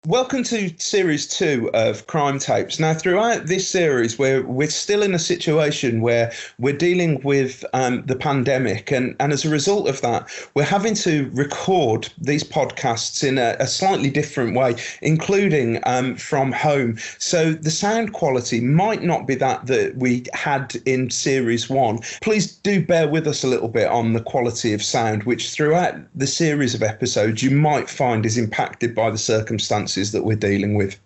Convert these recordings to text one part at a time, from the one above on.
Welcome to series 2 of Crime Tapes. Now, throughout this series, we're still in a situation where we're dealing with the pandemic, and as a result of that, we're having to record these podcasts in a slightly different way, including from home. So the sound quality might not be that we had in series 1. Please do bear with us a little bit on the quality of sound, which throughout the series of episodes you might find is impacted by the circumstances that we're dealing with.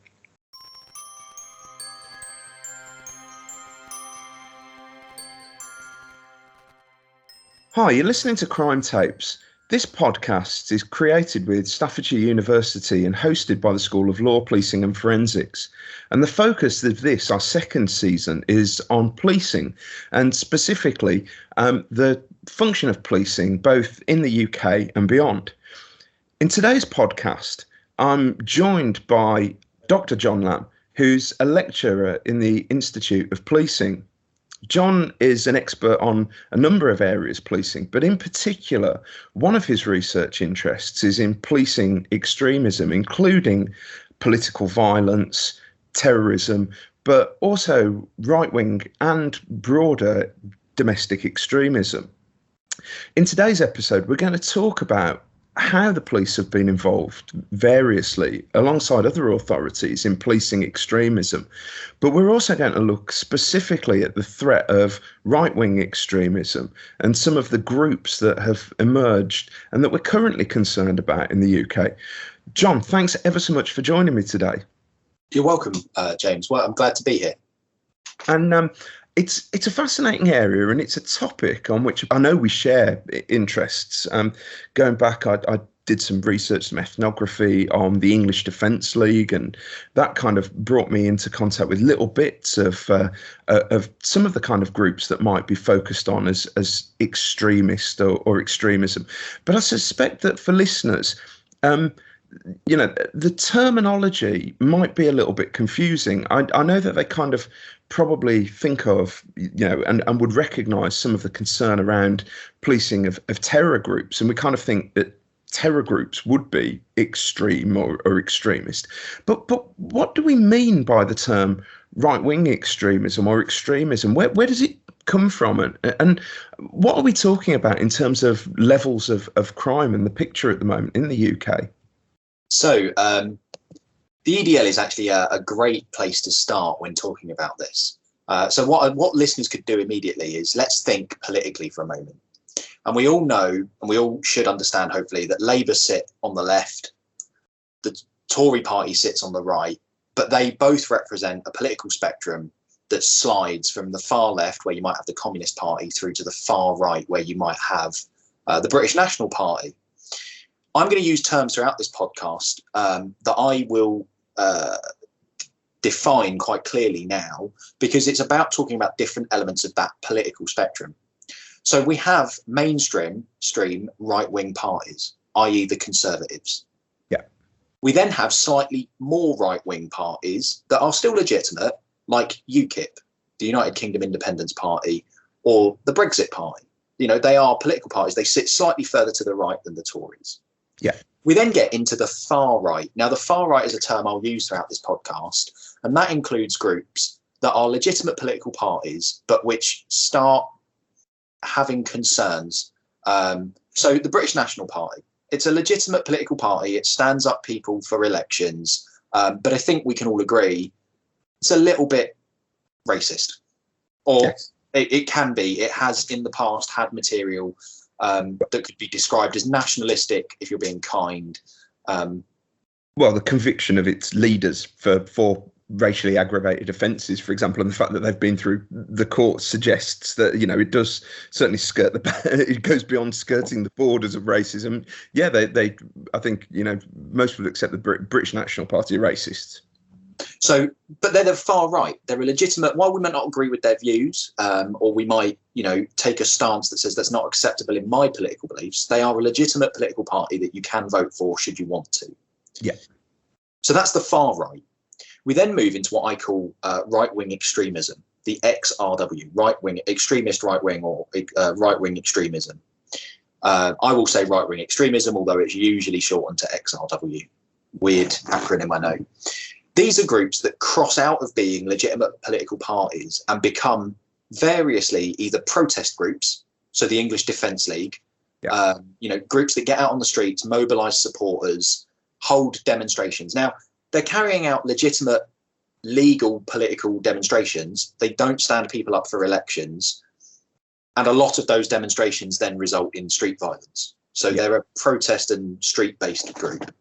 Hi, you're listening to Crime Tapes. This podcast is created with Staffordshire University and hosted by the School of Law, Policing and Forensics. And the focus of this, our second season, is on policing, and specifically the function of policing both in the UK and beyond. In today's podcast, I'm joined by Dr. John Lamb, who's a lecturer in the Institute of Policing. John is an expert on a number of areas policing, but in particular, one of his research interests is in policing extremism, including political violence, terrorism, but also right-wing and broader domestic extremism. In today's episode, we're going to talk about how the police have been involved variously alongside other authorities in policing extremism. But we're also going to look specifically at the threat of right-wing extremism and some of the groups that have emerged and that we're currently concerned about in the UK. John, thanks ever so much for joining me today. You're welcome, James. Well, I'm glad to be here. And it's a fascinating area, and it's a topic on which I know we share interests. Going back, I did some research, some ethnography on the English Defence League, and that kind of brought me into contact with little bits of some of the kind of groups that might be focused on as extremist or extremism. But I suspect that for listeners, the terminology might be a little bit confusing. I know that they kind of probably think of, and would recognise some of the concern around policing of terror groups. And we kind of think that terror groups would be extreme or extremist. But what do we mean by the term right-wing extremism or extremism? Where does it come from? And what are we talking about in terms of levels of crime and the picture at the moment in the UK? So the EDL is actually a great place to start when talking about this. So what listeners could do immediately is let's think politically for a moment. And we all know, and we all should understand, hopefully, that Labour sit on the left, the Tory party sits on the right, but they both represent a political spectrum that slides from the far left, where you might have the Communist Party, through to the far right, where you might have the British National Party. I'm going to use terms throughout this podcast that I will define quite clearly now, because it's about talking about different elements of that political spectrum. So we have mainstream right-wing parties, i.e. the Conservatives. Yeah. We then have slightly more right-wing parties that are still legitimate, like UKIP, the United Kingdom Independence Party, or the Brexit Party. They are political parties. They sit slightly further to the right than the Tories. Yeah. We then get into the far right. Now, the far right is a term I'll use throughout this podcast, and that includes groups that are legitimate political parties, but which start having concerns. So the British National Party, it's a legitimate political party. It stands up people for elections, but I think we can all agree it's a little bit racist, or yes. It can be. It has in the past had material that could be described as nationalistic, if you're being kind. Well, the conviction of its leaders for racially aggravated offences, for example, and the fact that they've been through the court suggests that, it does certainly it goes beyond skirting the borders of racism. Yeah, they I think, most would accept the British National Party are racists. So, but they're the far right. They're a legitimate, while we might not agree with their views, or we might, take a stance that says that's not acceptable in my political beliefs, they are a legitimate political party that you can vote for should you want to. Yeah. So that's the far right. We then move into what I call right-wing extremism, the XRW, right-wing, extremist right-wing, or right-wing extremism. I will say right-wing extremism, although it's usually shortened to XRW. weird acronym, I know. These are groups that cross out of being legitimate political parties and become variously either protest groups, so the English Defence League, groups that get out on the streets, mobilise supporters, hold demonstrations. Now, they're carrying out legitimate, legal political demonstrations. They don't stand people up for elections. And a lot of those demonstrations then result in street violence. So they're a protest and street-based group.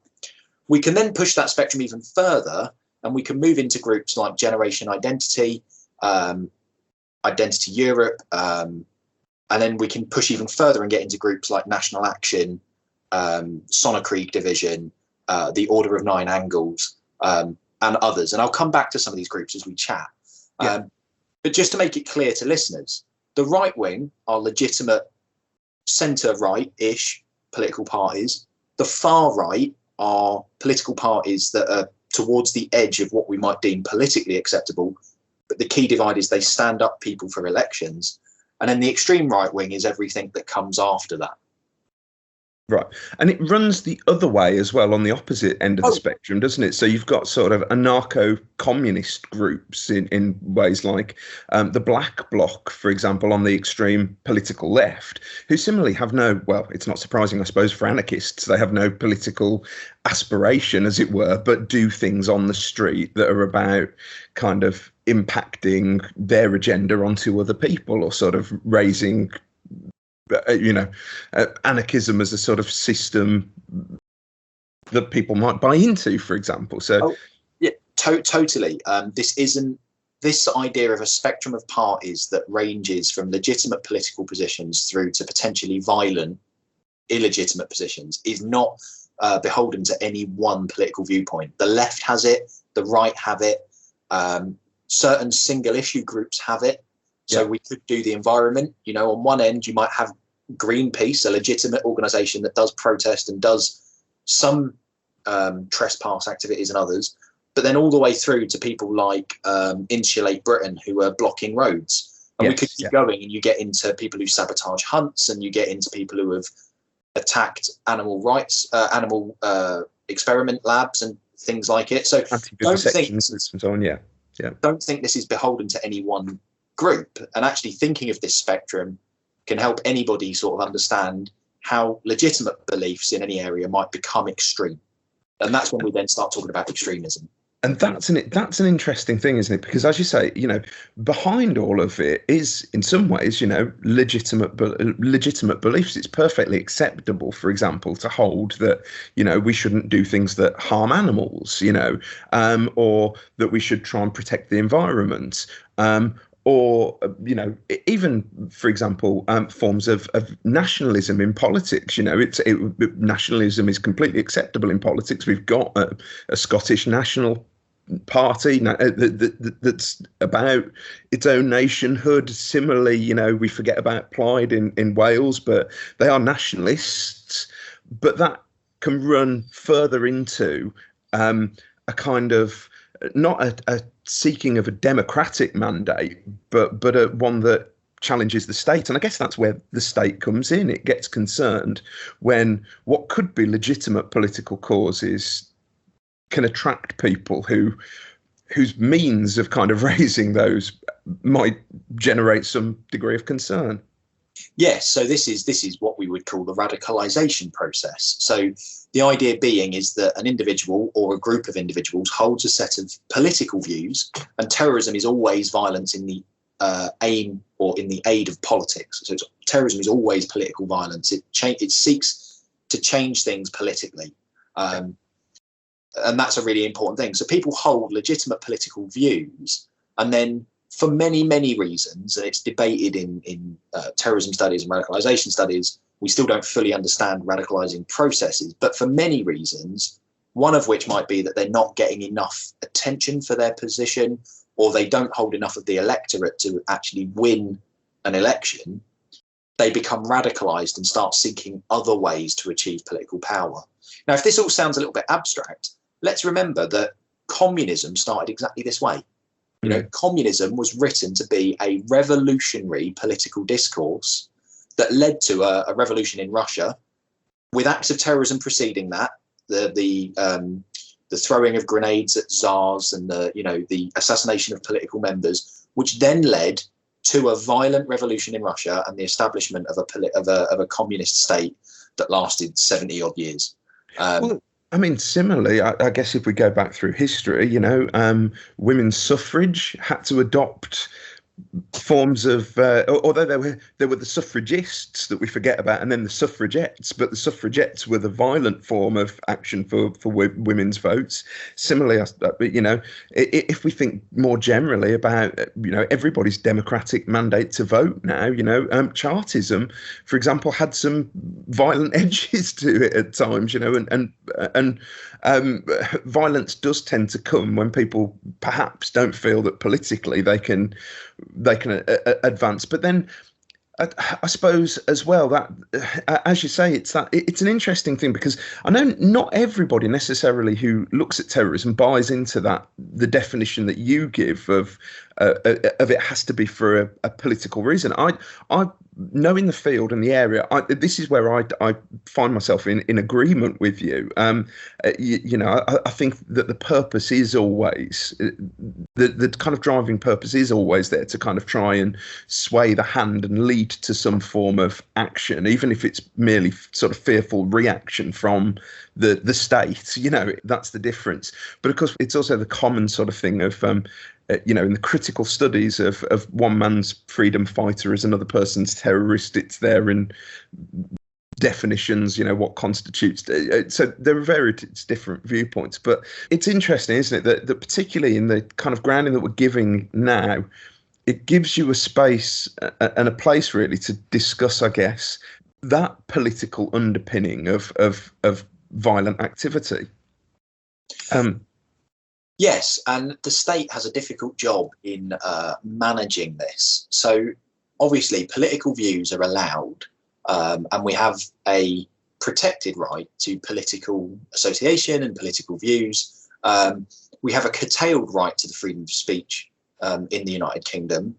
We can then push that spectrum even further, and we can move into groups like Generation Identity, Identity Europe, and then we can push even further and get into groups like National Action, Sonnekrieg Division, the Order of Nine Angles, and others. And I'll come back to some of these groups as we chat. But just to make it clear to listeners, the right wing are legitimate centre-right-ish political parties. The far right are political parties that are towards the edge of what we might deem politically acceptable. But the key divide is they stand up people for elections. And then the extreme right wing is everything that comes after that. Right. And it runs the other way as well on the opposite end of the spectrum, doesn't it? So you've got sort of anarcho-communist groups in ways like the Black Bloc, for example, on the extreme political left, who similarly have no, well, it's not surprising, I suppose, for anarchists, they have no political aspiration, as it were, but do things on the street that are about kind of impacting their agenda onto other people or sort of raising anarchism as a sort of system that people might buy into, for example. So, totally. This idea of a spectrum of parties that ranges from legitimate political positions through to potentially violent, illegitimate positions is not beholden to any one political viewpoint. The left has it, the right have it, certain single issue groups have it. So we could do the environment. On one end, you might have Greenpeace, a legitimate organisation that does protest and does some trespass activities and others, but then all the way through to people like Insulate Britain, who are blocking roads. And we could keep going, and you get into people who sabotage hunts, and you get into people who have attacked animal rights, animal experiment labs and things like it. So don't think this is beholden to any one group, and actually thinking of this spectrum can help anybody sort of understand how legitimate beliefs in any area might become extreme. And that's when we then start talking about extremism. And that's an interesting thing, isn't it? Because as you say, behind all of it is in some ways, legitimate beliefs. It's perfectly acceptable, for example, to hold that, we shouldn't do things that harm animals, or that we should try and protect the environment. Or, even, for example, forms of nationalism in politics. Nationalism is completely acceptable in politics. We've got a Scottish National Party that's about its own nationhood. Similarly, we forget about Plaid in Wales, but they are nationalists. But that can run further into a kind of not a seeking of a democratic mandate, but one that challenges the state. And I guess that's where the state comes in. It gets concerned when what could be legitimate political causes can attract people whose means of kind of raising those might generate some degree of concern. Yes, so this is what we would call the radicalization process. So the idea being is that an individual or a group of individuals holds a set of political views, and terrorism is always violence in the aim or in the aid of politics. So terrorism is always political violence. It seeks to change things politically. And that's a really important thing. So people hold legitimate political views, and then for many, many reasons, and it's debated in terrorism studies and radicalization studies, we still don't fully understand radicalizing processes. But for many reasons, one of which might be that they're not getting enough attention for their position, or they don't hold enough of the electorate to actually win an election, they become radicalized and start seeking other ways to achieve political power. Now, if this all sounds a little bit abstract, let's remember that communism started exactly this way. Communism was written to be a revolutionary political discourse that led to a revolution in Russia, with acts of terrorism preceding that. The the throwing of grenades at czars and the assassination of political members, which then led to a violent revolution in Russia and the establishment of a communist state that lasted 70 odd years. Well, I mean, similarly, I guess if we go back through history, women's suffrage had to adopt forms of, although there were the suffragists that we forget about, and then the suffragettes, but the suffragettes were the violent form of action for women's votes. Similarly, if we think more generally about everybody's democratic mandate to vote now, Chartism, for example, had some violent edges to it at times, and violence does tend to come when people perhaps don't feel that politically they can advance. But then I suppose as well that, as you say, it's an interesting thing, because I know not everybody necessarily who looks at terrorism buys into the definition that you give of it has to be for a political reason. I knowing the field and the area, this is where I find myself in agreement with you. I think that the purpose is always the kind of driving purpose is always there to kind of try and sway the hand and lead to some form of action, even if it's merely sort of fearful reaction from the state. That's the difference. But of course, it's also the common sort of thing of in the critical studies of one man's freedom fighter as another person's terrorist, it's there in definitions, what constitutes. So there are various different viewpoints, but it's interesting, isn't it, that particularly in the kind of grounding that we're giving now, it gives you a space and a place really to discuss, I guess, that political underpinning of violent activity. Yes, and the state has a difficult job in managing this. So obviously political views are allowed, and we have a protected right to political association and political views. We have a curtailed right to the freedom of speech in the United Kingdom.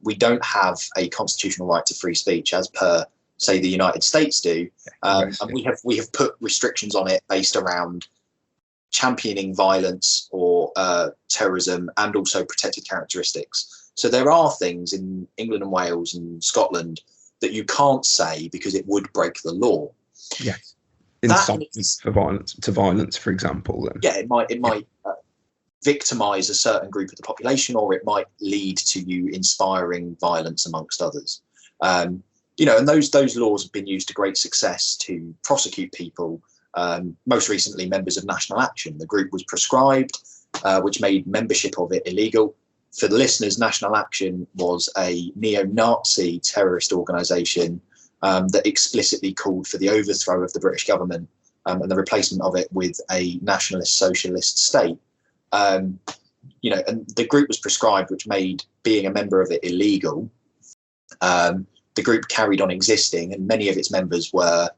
We don't have a constitutional right to free speech as per, say, the United States do. And we have put restrictions on it based around championing violence or terrorism, and also protected characteristics. So there are things in England and Wales and Scotland that you can't say because it would break the law. Yes, incitement to violence, for example. Then. Yeah, it might victimise a certain group of the population, or it might lead to you inspiring violence amongst others. And those laws have been used to great success to prosecute people. Most recently, members of National Action. The group was proscribed, which made membership of it illegal. For the listeners, National Action was a neo-Nazi terrorist organisation that explicitly called for the overthrow of the British government and the replacement of it with a nationalist socialist state. And the group was proscribed, which made being a member of it illegal. The group carried on existing, and many of its members were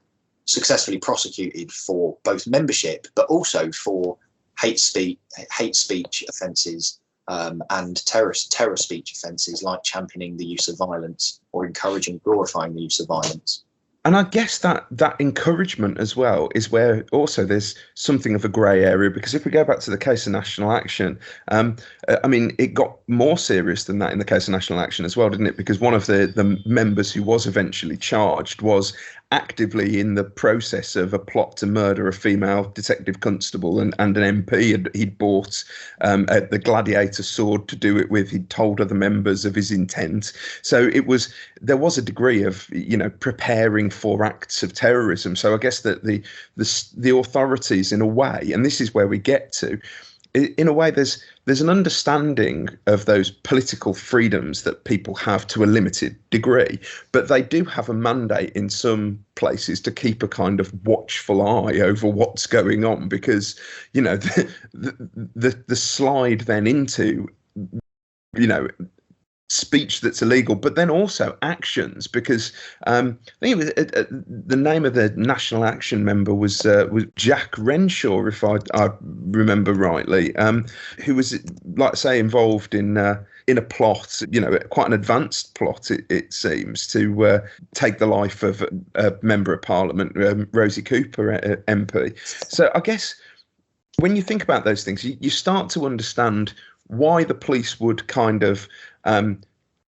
successfully prosecuted for both membership, but also for hate speech offences and terror speech offences, like championing the use of violence or encouraging, glorifying the use of violence. And I guess that encouragement as well is where also there's something of a grey area, because if we go back to the case of National Action, it got more serious than that in the case of National Action as well, didn't it? Because one of the members who was eventually charged was actively in the process of a plot to murder a female detective constable and an MP. He'd bought the gladiator sword to do it with. He'd told other members of his intent. So there was a degree of preparing for acts of terrorism. So I guess that the authorities, in a way, and this is where we get to, in a way, there's an understanding of those political freedoms that people have to a limited degree, but they do have a mandate in some places to keep a kind of watchful eye over what's going on, because the slide then into speech that's illegal, but then also actions, because I think it was, the name of the National Action member was Jack Renshaw, if I remember rightly, who was, like I say, involved in a plot, quite an advanced plot, it seems, to take the life of a member of Parliament, Rosie Cooper, MP. So I guess when you think about those things, you start to understand why the police would kind of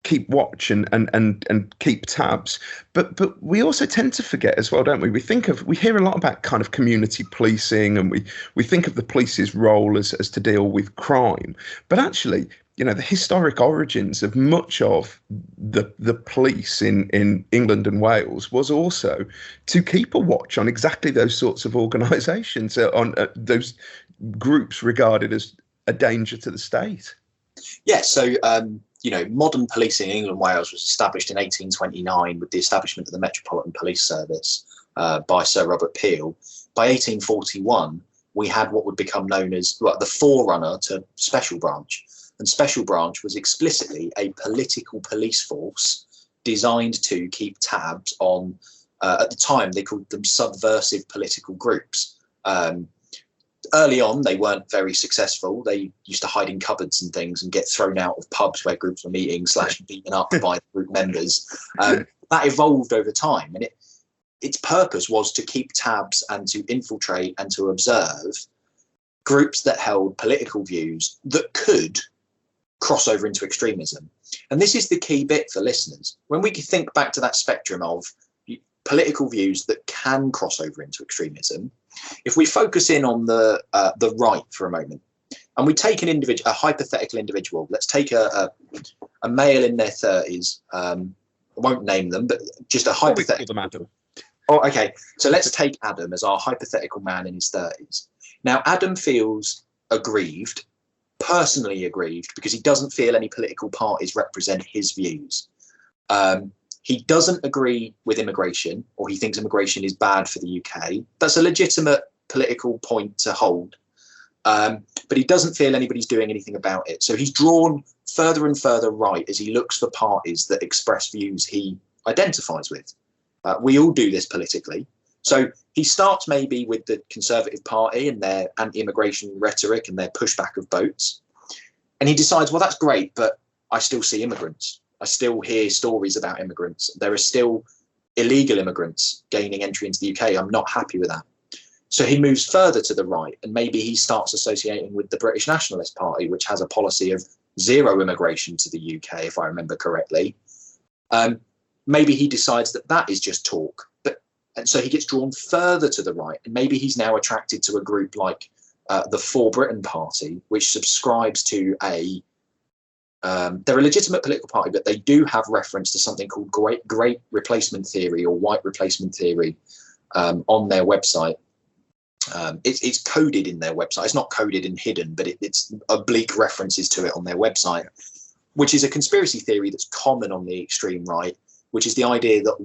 keep watch and keep tabs. But we also tend to forget as well, don't we? We hear a lot about kind of community policing, and we think of the police's role as to deal with crime. But actually, the historic origins of much of the police in England and Wales was also to keep a watch on exactly those sorts of organisations, on those groups regarded as a danger to the state. Yeah, so modern policing in England and Wales was established in 1829 with the establishment of the Metropolitan Police Service by Sir Robert Peel. By 1841, we had what would become known as the forerunner to Special Branch. And Special Branch was explicitly a political police force designed to keep tabs on, at the time, they called them subversive political groups. Early on, they weren't very successful. They used to hide in cupboards and things and get thrown out of pubs where groups were meeting / beaten up by group members. That evolved over time, and its purpose was to keep tabs and to infiltrate and to observe groups that held political views that could cross over into extremism. And this is the key bit for listeners. When we think back to that spectrum of political views that can cross over into extremism, if we focus in on the right for a moment, and we take a hypothetical individual, let's take a male in their 30s. I won't name them, but just a hypothetical. Adam. Oh, okay. So let's take Adam as our hypothetical man in his 30s. Now, Adam feels aggrieved, personally aggrieved, because he doesn't feel any political parties represent his views. He doesn't agree with immigration, or he thinks immigration is bad for the UK. That's a legitimate political point to hold. But he doesn't feel anybody's doing anything about it. So he's drawn further and further right as he looks for parties that express views he identifies with. We all do this politically. So he starts maybe with the Conservative Party and their anti-immigration rhetoric and their pushback of boats. And he decides, well, that's great, but I still see immigrants. I still hear stories about immigrants. There are still illegal immigrants gaining entry into the UK. I'm not happy with that. So he moves further to the right, and maybe he starts associating with the British Nationalist Party, which has a policy of zero immigration to the UK, if I remember correctly. Maybe he decides that is just talk. And so he gets drawn further to the right, and maybe he's now attracted to a group like the For Britain Party, which subscribes to they're a legitimate political party, but they do have reference to something called great replacement theory or white replacement theory on their website. It's coded in their website. It's not coded and hidden, but it's oblique references to it on their website, which is a conspiracy theory that's common on the extreme right, which is the idea that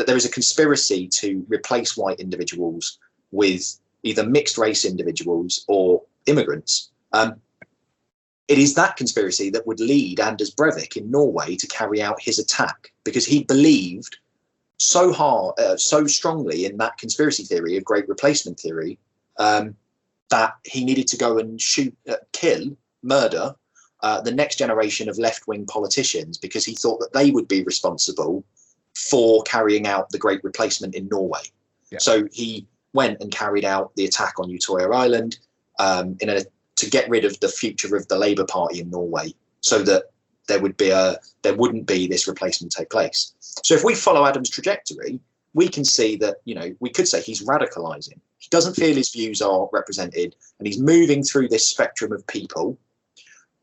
there is a conspiracy to replace white individuals with either mixed race individuals or immigrants. It is that conspiracy that would lead Anders Breivik in Norway to carry out his attack, because he believed so strongly in that conspiracy theory of great replacement theory that he needed to go and murder the next generation of left-wing politicians, because he thought that they would be responsible for carrying out the great replacement in Norway. Yeah. So he went and carried out the attack on Utøya Island to get rid of the future of the Labour Party in Norway, so that there wouldn't be this replacement take place. So if we follow Adam's trajectory, we can see that, we could say he's radicalizing. He doesn't feel his views are represented, and he's moving through this spectrum of people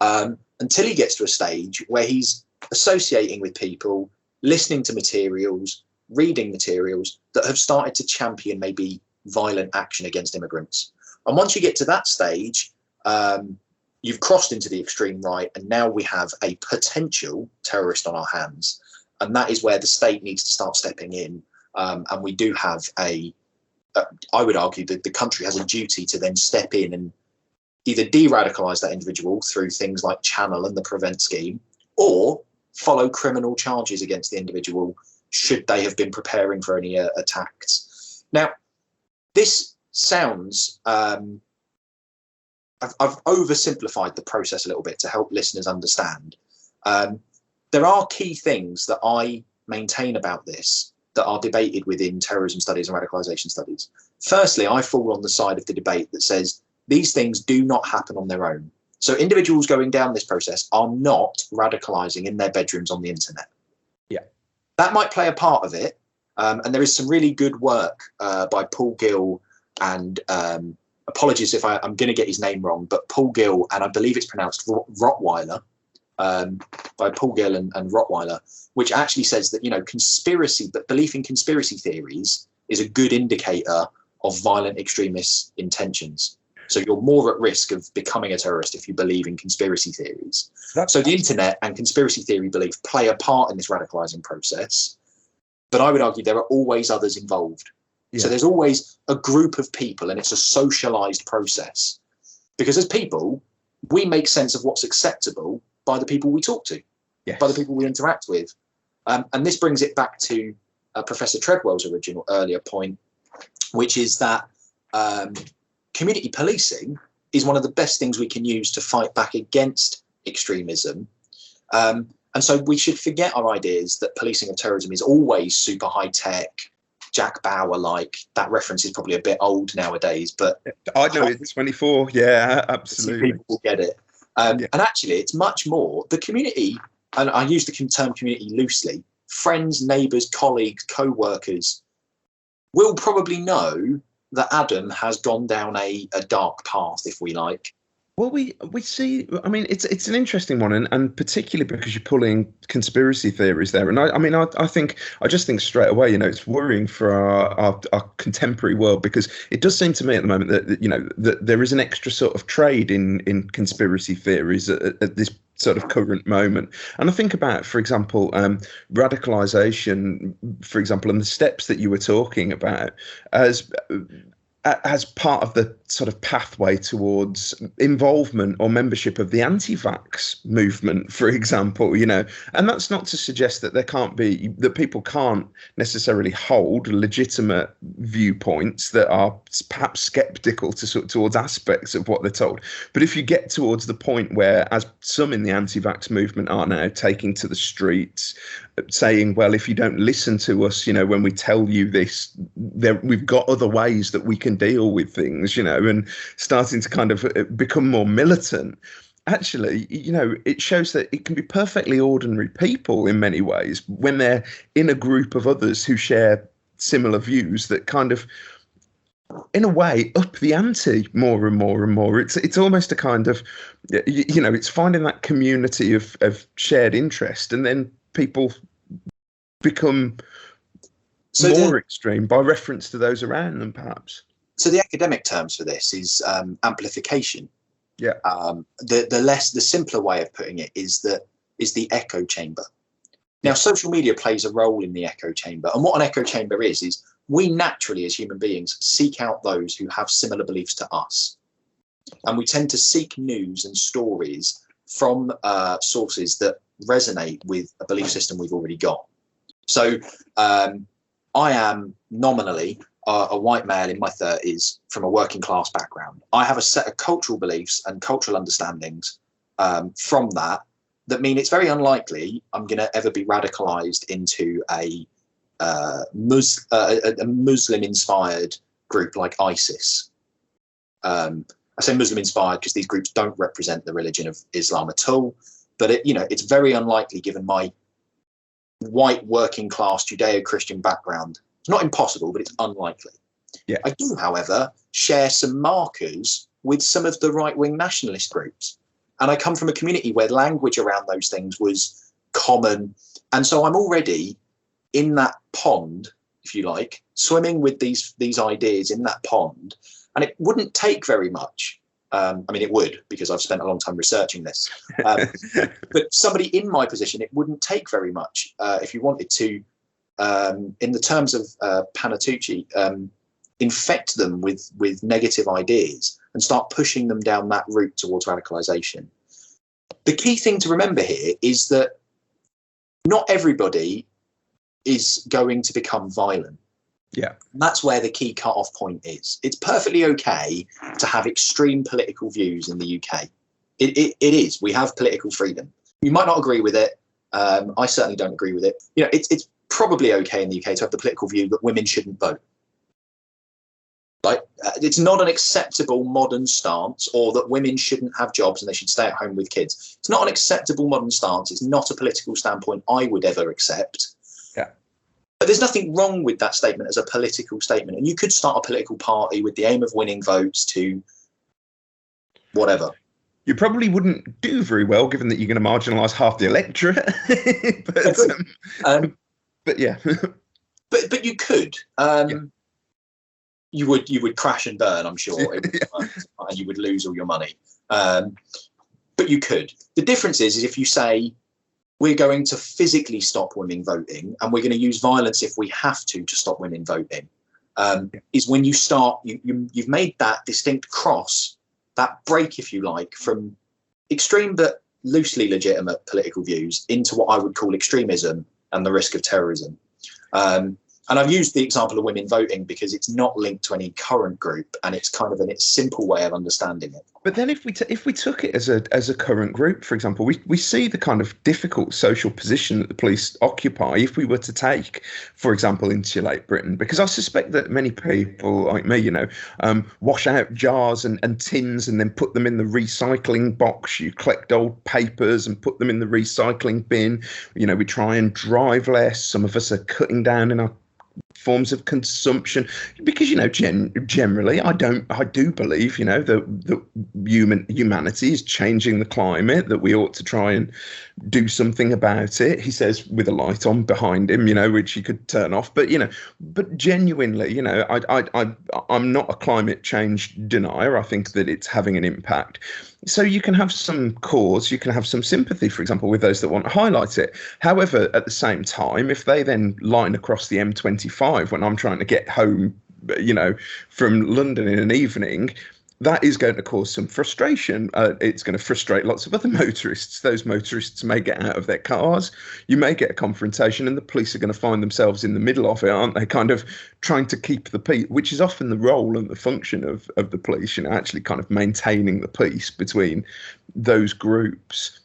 until he gets to a stage where he's associating with people, listening to materials, reading materials that have started to champion maybe violent action against immigrants. And once you get to that stage, you've crossed into the extreme right, and now we have a potential terrorist on our hands. And that is where the state needs to start stepping in. And we do have I would argue that the country has a duty to then step in and either de-radicalise that individual through things like Channel and the Prevent scheme, or follow criminal charges against the individual should they have been preparing for any attacks. Now, this sounds... I've oversimplified the process a little bit to help listeners understand. There are key things that I maintain about this that are debated within terrorism studies and radicalisation studies. Firstly, I fall on the side of the debate that says these things do not happen on their own. So individuals going down this process are not radicalizing in their bedrooms on the internet. Yeah. That might play a part of it. And there is some really good work by Paul Gill and apologies if I'm going to get his name wrong, but Paul Gill, and I believe it's pronounced Rottweiler, by Paul Gill and Rottweiler, which actually says that, but belief in conspiracy theories is a good indicator of violent extremist intentions. So you're more at risk of becoming a terrorist if you believe in conspiracy theories. So the internet and conspiracy theory belief play a part in this radicalizing process. But I would argue there are always others involved. Yeah. So there's always a group of people, and it's a socialized process. Because as people, we make sense of what's acceptable by the people we talk to, yes, by the people we interact with. And this brings it back to Professor Treadwell's earlier point, which is that community policing is one of the best things we can use to fight back against extremism. And so we should forget our ideas that policing of terrorism is always super high tech, Jack Bauer-like. That reference is probably a bit old nowadays, but I know it's 24. Yeah, absolutely. People will get it. And actually, it's much more the community, and I use the term community loosely. Friends, neighbours, colleagues, co-workers will probably know that Adam has gone down a dark path, if we like. Well, we see. I mean, it's an interesting one, and particularly because you're pulling conspiracy theories there. And I just think straight away, it's worrying for our contemporary world, because it does seem to me at the moment that there is an extra sort of trade in conspiracy theories at this sort of current moment. And I think about, for example, radicalization, for example, and the steps that you were talking about as part of the sort of pathway towards involvement or membership of the anti-vax movement, for example, and that's not to suggest that that people can't necessarily hold legitimate viewpoints that are perhaps skeptical towards aspects of what they're told. But if you get towards the point where, as some in the anti-vax movement are now taking to the streets, saying, well, if you don't listen to us, when we tell you this, we've got other ways that we can deal with things, and starting to kind of become more militant. Actually, it shows that it can be perfectly ordinary people in many ways when they're in a group of others who share similar views that kind of, in a way, up the ante more and more and more. It's almost a kind of, it's finding that community of shared interest, and then people become more extreme by reference to those around them, perhaps. So the academic terms for this is amplification. Yeah. The simpler way of putting it is the echo chamber. Now, social media plays a role in the echo chamber, and what an echo chamber is we naturally, as human beings, seek out those who have similar beliefs to us, and we tend to seek news and stories from sources that resonate with a belief system we've already got. So I am nominally a white male in my 30s from a working class background. I have a set of cultural beliefs and cultural understandings from that mean it's very unlikely I'm going to ever be radicalized into a Muslim-inspired group like ISIS. I say Muslim-inspired because these groups don't represent the religion of Islam at all, but it's very unlikely given my white working class Judeo-Christian background. It's not impossible, but it's unlikely. Yeah. I do, however, share some markers with some of the right-wing nationalist groups. And I come from a community where language around those things was common. And so I'm already in that pond, if you like, swimming with these ideas in that pond. And it wouldn't take very much. It would, because I've spent a long time researching this. But somebody in my position, it wouldn't take very much if you wanted to, in the terms of Panatucci, infect them with negative ideas and start pushing them down that route towards radicalization. The key thing to remember here is that not everybody is going to become violent. Yeah. And that's where the key cut-off point is. It's perfectly okay to have extreme political views in the UK. It is. We have political freedom. You might not agree with it. I certainly don't agree with it. It's probably okay in the UK to have the political view that women shouldn't vote. Like, it's not an acceptable modern stance, or that women shouldn't have jobs and they should stay at home with kids. It's not an acceptable modern stance. It's not a political standpoint I would ever accept. Yeah. But there's nothing wrong with that statement as a political statement. And you could start a political party with the aim of winning votes to whatever. You probably wouldn't do very well, given that you're going to marginalise half the electorate. But yeah. But you could. You would crash and burn, I'm sure, and you would lose all your money. But you could. The difference is if you say we're going to physically stop women voting, and we're going to use violence if we have to stop women voting, is when you start. You've made that distinct cross, that break, if you like, from extreme but loosely legitimate political views into what I would call extremism and the risk of terrorism. And I've used the example of women voting because it's not linked to any current group, and it's kind of a simple way of understanding it. But then if we took it as a current group, for example, we see the kind of difficult social position that the police occupy if we were to take, for example, Insulate Britain, because I suspect that many people like me, wash out jars and tins and then put them in the recycling box. You collect old papers and put them in the recycling bin. We try and drive less. Some of us are cutting down in our forms of consumption because generally I do believe that humanity is changing the climate, that we ought to try and do something about it, he says with a light on behind him, which he could turn off, but genuinely, I'm not a climate change denier. I think that it's having an impact. So you can have some cause, you can have some sympathy, for example, with those that want to highlight it. However, at the same time, if they then line across the M25 when I'm trying to get home, from London in an evening, that is going to cause some frustration. It's going to frustrate lots of other motorists. Those motorists may get out of their cars. You may get a confrontation, and the police are going to find themselves in the middle of it, aren't they? Kind of trying to keep the peace, which is often the role and the function of the police, actually kind of maintaining the peace between those groups.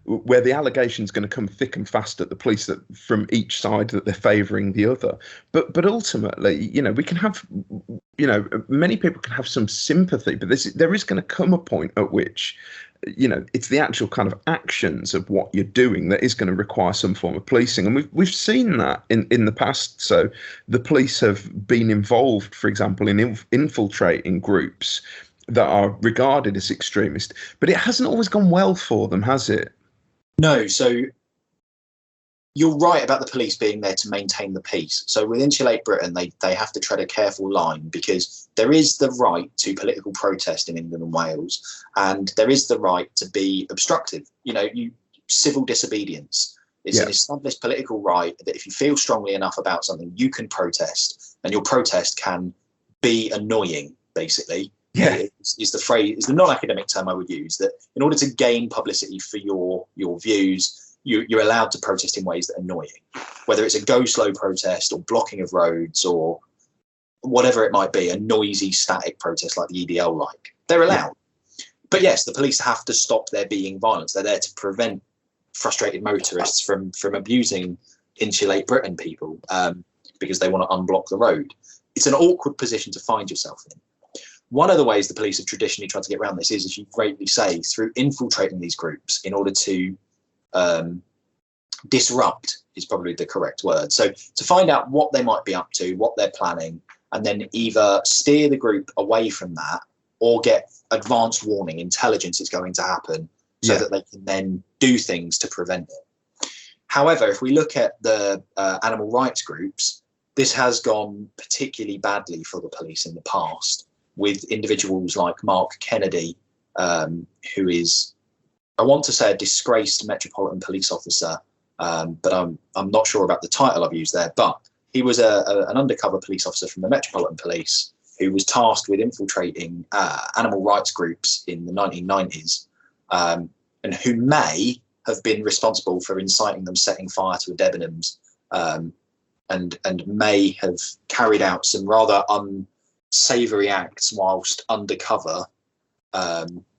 Where the allegation is going to come thick and fast at the police that from each side that they're favouring the other. But ultimately, we can have, many people can have some sympathy, but there is going to come a point at which, it's the actual kind of actions of what you're doing that is going to require some form of policing. And we've seen that in the past. So the police have been involved, for example, in infiltrating groups that are regarded as extremist, but it hasn't always gone well for them, has it? No. So you're right about the police being there to maintain the peace. So with Insulate Britain, they have to tread a careful line, because there is the right to political protest in England and Wales, and there is the right to be obstructive. Civil disobedience. It's an established political right that if you feel strongly enough about something, you can protest, and your protest can be annoying, basically. Yeah, is the non-academic term I would use, that in order to gain publicity for your views, you're allowed to protest in ways that annoy you, whether it's a go slow protest or blocking of roads or whatever it might be, a noisy static protest like the EDL, they're allowed. But yes, the police have to stop there being violence. They're there to prevent frustrated motorists from abusing Insulate Britain people because they want to unblock the road. It's an awkward position to find yourself in. One of the ways the police have traditionally tried to get around this is, as you greatly say, through infiltrating these groups in order to disrupt is probably the correct word. So to find out what they might be up to, what they're planning, and then either steer the group away from that or get advanced warning, intelligence is going to happen, so that they can then do things to prevent it. However, if we look at the animal rights groups, this has gone particularly badly for the police in the past, with individuals like Mark Kennedy, who is, I want to say, a disgraced Metropolitan Police officer, but I'm not sure about the title I've used there. But he was an undercover police officer from the Metropolitan Police who was tasked with infiltrating animal rights groups in the 1990s, and who may have been responsible for inciting them, setting fire to a Debenhams, and may have carried out some rather unsavoury acts whilst undercover,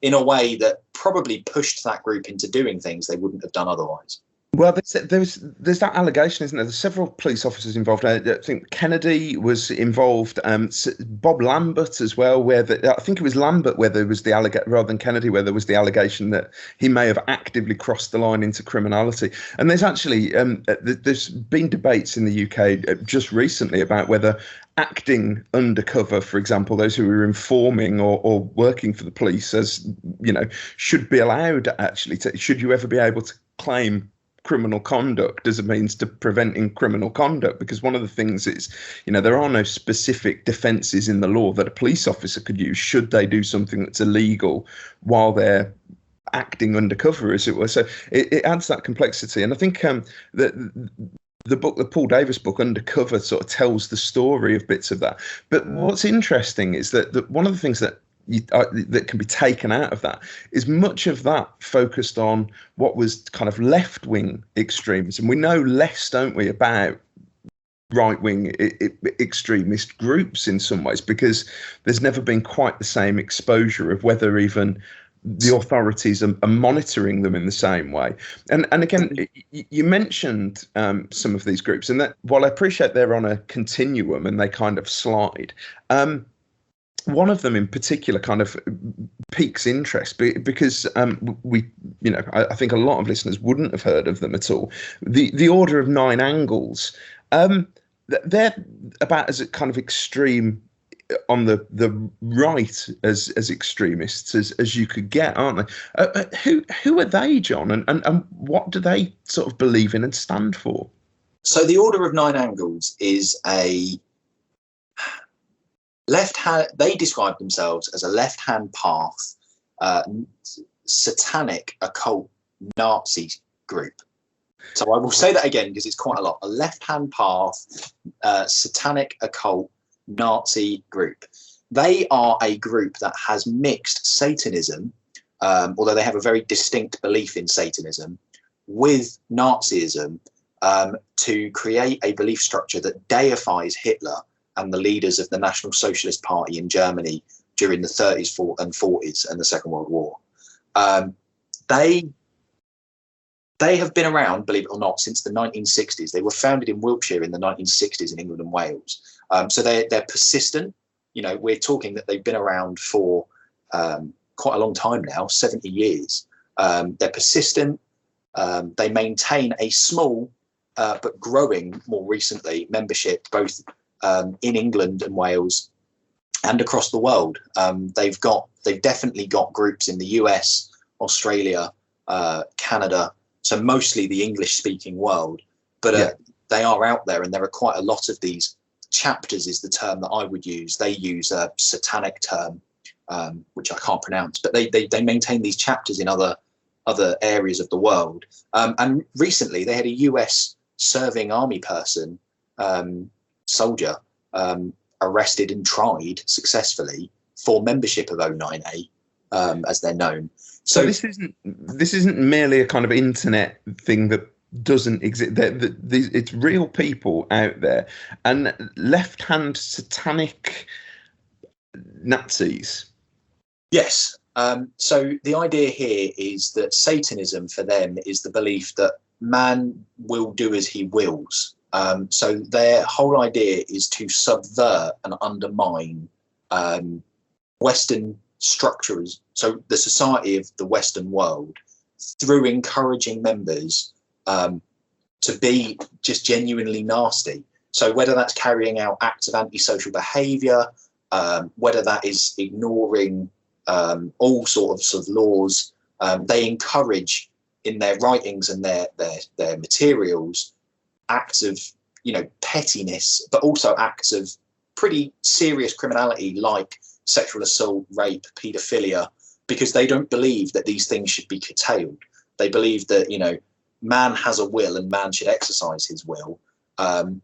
in a way that probably pushed that group into doing things they wouldn't have done otherwise. Well, there's that allegation, isn't there? There's several police officers involved. I think Kennedy was involved. Bob Lambert as well. I think it was Lambert where there was the allegation, rather than Kennedy, where there was the allegation that he may have actively crossed the line into criminality. And there's actually there's been debates in the UK just recently about whether acting undercover, for example, those who are informing or working for the police, as you know, should be allowed actually to. Should you ever be able to claim criminal conduct as a means to preventing criminal conduct? Because one of the things is, there are no specific defences in the law that a police officer could use should they do something that's illegal while they're acting undercover, as it were. So it adds that complexity. And I think that the book, the Paul Davis book, Undercover, sort of tells the story of bits of that. But what's interesting is that one of the things that that can be taken out of that is much of that focused on what was kind of left-wing extremism. We know less, don't we, about right-wing extremist groups in some ways, because there's never been quite the same exposure of whether even the authorities are monitoring them in the same way. And again, you mentioned some of these groups, and that while I appreciate they're on a continuum and they kind of slide, one of them in particular kind of piques interest because I think a lot of listeners wouldn't have heard of them at all. The Order of Nine Angles, they're about as kind of extreme on the right as extremists as you could get, aren't they? Who are they, John, and what do they sort of believe in and stand for? So the Order of Nine Angles is a left-hand. They describe themselves as a left-hand path, satanic occult Nazi group. So I will say that again because it's quite a lot. A left-hand path, satanic occult Nazi group. They are a group that has mixed Satanism, although they have a very distinct belief in Satanism, with Nazism to create a belief structure that deifies Hitler and the leaders of the National Socialist Party in Germany during the 30s and 40s and the Second World War. They have been around, believe it or not, since the 1960s. They were founded in Wiltshire in the 1960s in England and Wales. So they're persistent. We're talking that they've been around for quite a long time now, 70 years. They're persistent. They maintain a small but growing, more recently, membership both in England and Wales and across the world. They've definitely got groups in the US, Australia, Canada, so mostly the English-speaking world. But they are out there, and there are quite a lot of these chapters is the term that I would use. They use a satanic term, which I can't pronounce, but they maintain these chapters in other areas of the world. And recently they had a US serving army person, soldier, arrested and tried successfully for membership of O9A, as they're known. So this isn't merely a kind of internet thing that doesn't exist. It's real people out there, and left-hand satanic Nazis. Yes. So the idea here is that Satanism for them is the belief that man will do as he wills. So their whole idea is to subvert and undermine Western structures, so the society of the Western world, through encouraging members to be just genuinely nasty. So whether that's carrying out acts of antisocial behaviour, whether that is ignoring all sorts of laws, they encourage in their writings and their materials acts of pettiness, but also acts of pretty serious criminality like sexual assault, rape, paedophilia, because they don't believe that these things should be curtailed. They believe that man has a will and man should exercise his will, and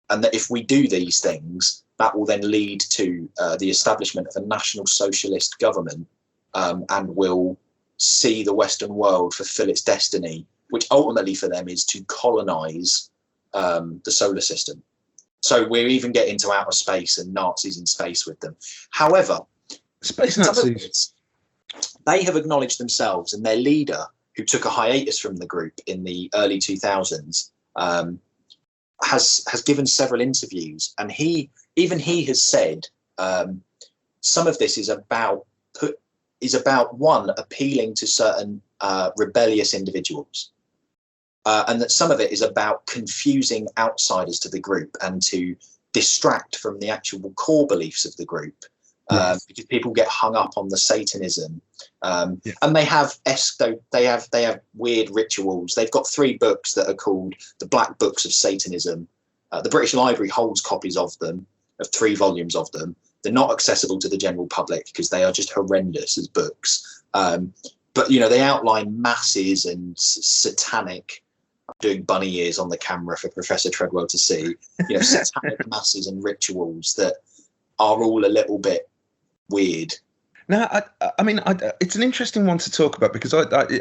that if we do these things, that will then lead to the establishment of a national socialist government, and will see the Western world fulfill its destiny, which ultimately for them is to colonize the solar system. So we're even getting to outer space and Nazis in space with them. However, space Nazis, they have acknowledged themselves, and their leader who took a hiatus from the group in the early 2000s, has given several interviews, and he has said some of this is about one, appealing to certain rebellious individuals, and that some of it is about confusing outsiders to the group and to distract from the actual core beliefs of the group. Yes. Because people get hung up on the Satanism, and they have weird rituals. They've got 3 books that are called the Black Books of Satanism. The British Library holds copies of them, of 3 volumes of them. They're not accessible to the general public because they are just horrendous as books. But they outline masses and satanic. I'm doing bunny ears on the camera for Professor Treadwell to see. Satanic masses and rituals that are all a little bit weird. Now, I mean, it's an interesting one to talk about because I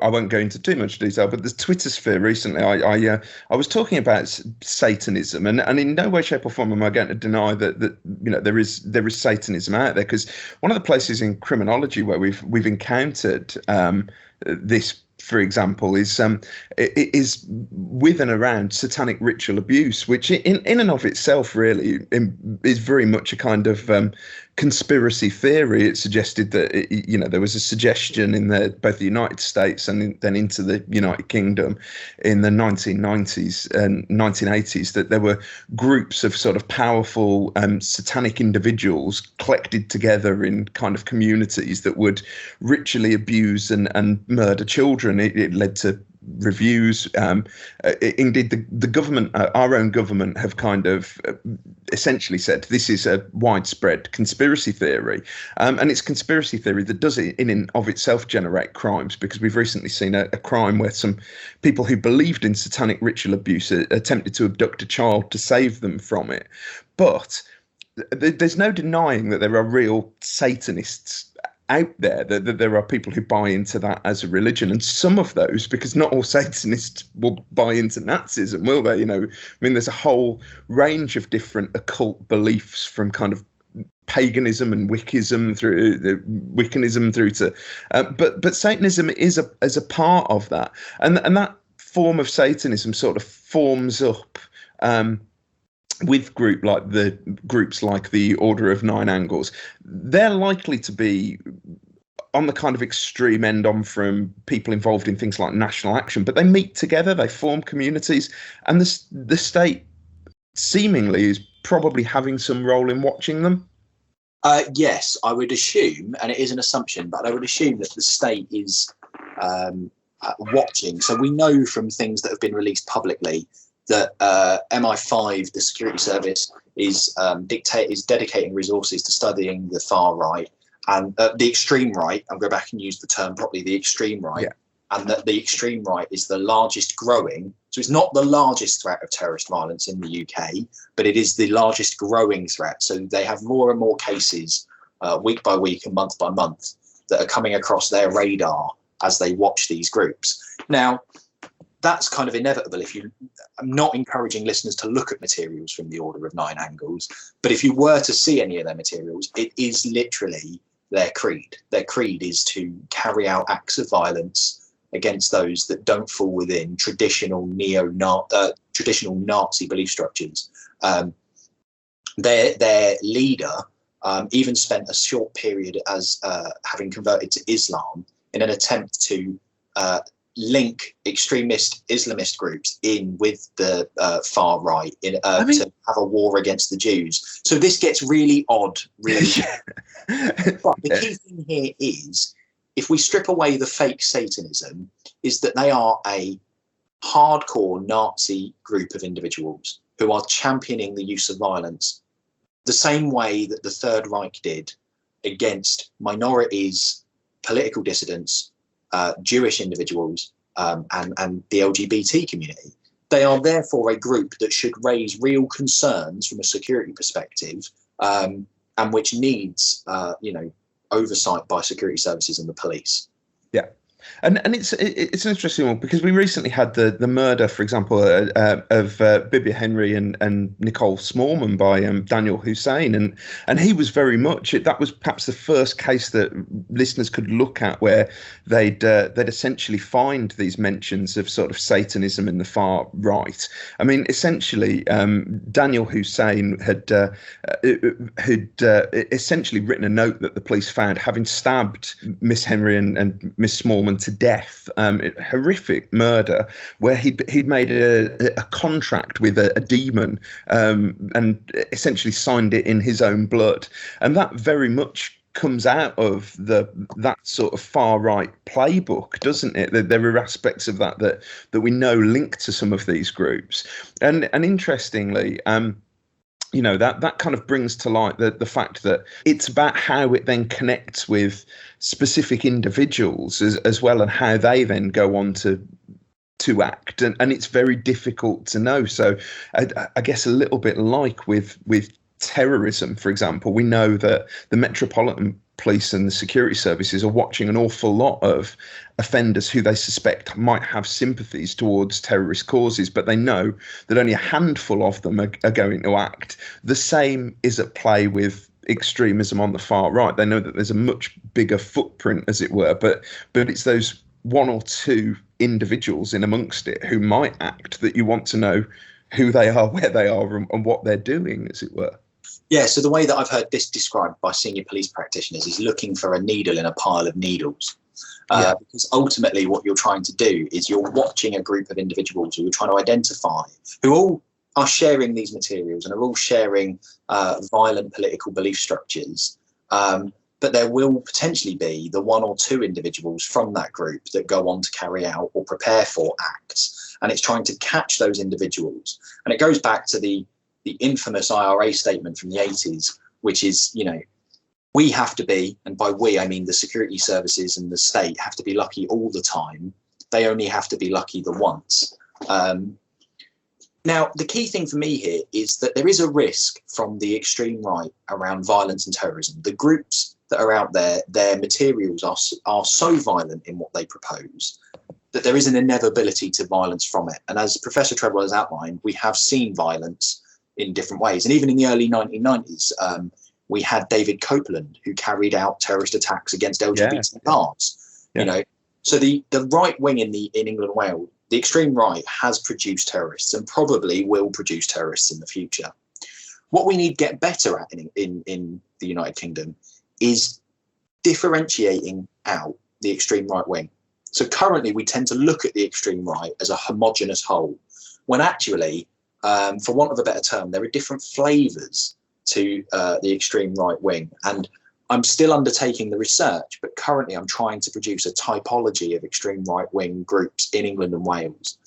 won't go into too much detail, but the Twitter sphere recently, I was talking about Satanism, and in no way, shape, or form am I going to deny that there is Satanism out there, because one of the places in criminology where we've encountered this, for example, is with and around satanic ritual abuse, which in and of itself really is very much a kind of conspiracy theory. It suggested that there was a suggestion in both the United States and then into the United Kingdom in the 1990s and 1980s that there were groups of sort of powerful satanic individuals collected together in kind of communities that would ritually abuse and murder children. It led to reviews. Indeed, the government, our own government, have kind of essentially said this is a widespread conspiracy theory, and it's conspiracy theory that does in and of itself generate crimes, because we've recently seen a crime where some people who believed in satanic ritual abuse attempted to abduct a child to save them from it. But there's no denying that there are real Satanists out there, that there are people who buy into that as a religion, and some of those, because not all Satanists will buy into Nazism, will they? I mean, there's a whole range of different occult beliefs, from kind of paganism and Wiccanism through to, but Satanism is a part of that, and that form of Satanism sort of forms up with groups like the Order of Nine Angles. They're likely to be on the kind of extreme end on from people involved in things like national action, but they meet together, they form communities, and the state seemingly is probably having some role in watching them. Yes, I would assume, and it is an assumption, but I would assume that the state is watching. So we know from things that have been released publicly that MI5, the security service, is dedicating resources to studying the far right and the extreme right. I'll go back and use the term properly, the extreme right, and that the extreme right is the largest growing. So it's not the largest threat of terrorist violence in the UK, but it is the largest growing threat. So they have more and more cases week by week and month by month that are coming across their radar as they watch these groups. Now, that's kind of inevitable. I'm not encouraging listeners to look at materials from the Order of Nine Angles, but if you were to see any of their materials, it is literally their creed. Their creed is to carry out acts of violence against those that don't fall within traditional Nazi belief structures. Their leader even spent a short period as having converted to Islam in an attempt to link extremist Islamist groups in with the far right to have a war against the Jews. So this gets really odd, really. But the key thing here is, if we strip away the fake Satanism, is that they are a hardcore Nazi group of individuals who are championing the use of violence the same way that the Third Reich did against minorities, political dissidents, Jewish individuals, and the LGBT community. They are therefore a group that should raise real concerns from a security perspective, and which needs, oversight by security services and the police. Yeah. And it's an interesting one because we recently had the murder, for example, of Bibia Henry and Nicole Smallman by Daniel Hussain, and he was very much that was perhaps the first case that listeners could look at where they'd essentially find these mentions of sort of Satanism in the far right. I mean, essentially, Daniel Hussain had essentially written a note that the police found, having stabbed Miss Henry and Miss Smallman to death, horrific murder, where he'd made a contract with a demon, and essentially signed it in his own blood, and that very much comes out of that sort of far right playbook, doesn't it? There are aspects of that we know link to some of these groups, and interestingly, that kind of brings to light the fact that it's about how it then connects with specific individuals as well, and how they then go on to act, and it's very difficult to know. So I guess a little bit like with terrorism, for example, we know that the Metropolitan Police and the security services are watching an awful lot of offenders who they suspect might have sympathies towards terrorist causes, but they know that only a handful of them are going to act. The same is at play with extremism on the far right. They know that there's a much bigger footprint, as it were, but it's those one or two individuals in amongst it who might act that you want to know who they are, where they are, and what they're doing, as it were. Yeah, so the way that I've heard this described by senior police practitioners is looking for a needle in a pile of needles. Because ultimately what you're trying to do is you're watching a group of individuals who you're trying to identify, who all are sharing these materials and are all sharing violent political belief structures. But there will potentially be the one or two individuals from that group that go on to carry out or prepare for acts. And it's trying to catch those individuals. And it goes back to the infamous IRA statement from the 80s, which is, we have to be, and by we, I mean the security services and the state, have to be lucky all the time. They only have to be lucky the once. Now, the key thing for me here is that there is a risk from the extreme right around violence and terrorism. The groups that are out there, their materials are so violent in what they propose that there is an inevitability to violence from it. And as Professor Treadwell has outlined, we have seen violence in different ways. And even in the early 1990s, we had David Copeland, who carried out terrorist attacks against LGBT cars. So the right wing in England and Wales, the extreme right, has produced terrorists and probably will produce terrorists in the future. What we need to get better at in the United Kingdom is differentiating out the extreme right wing. So currently we tend to look at the extreme right as a homogenous whole, when actually, for want of a better term, there are different flavours to the extreme right wing. And I'm still undertaking the research, but currently I'm trying to produce a typology of extreme right wing groups in England and Wales,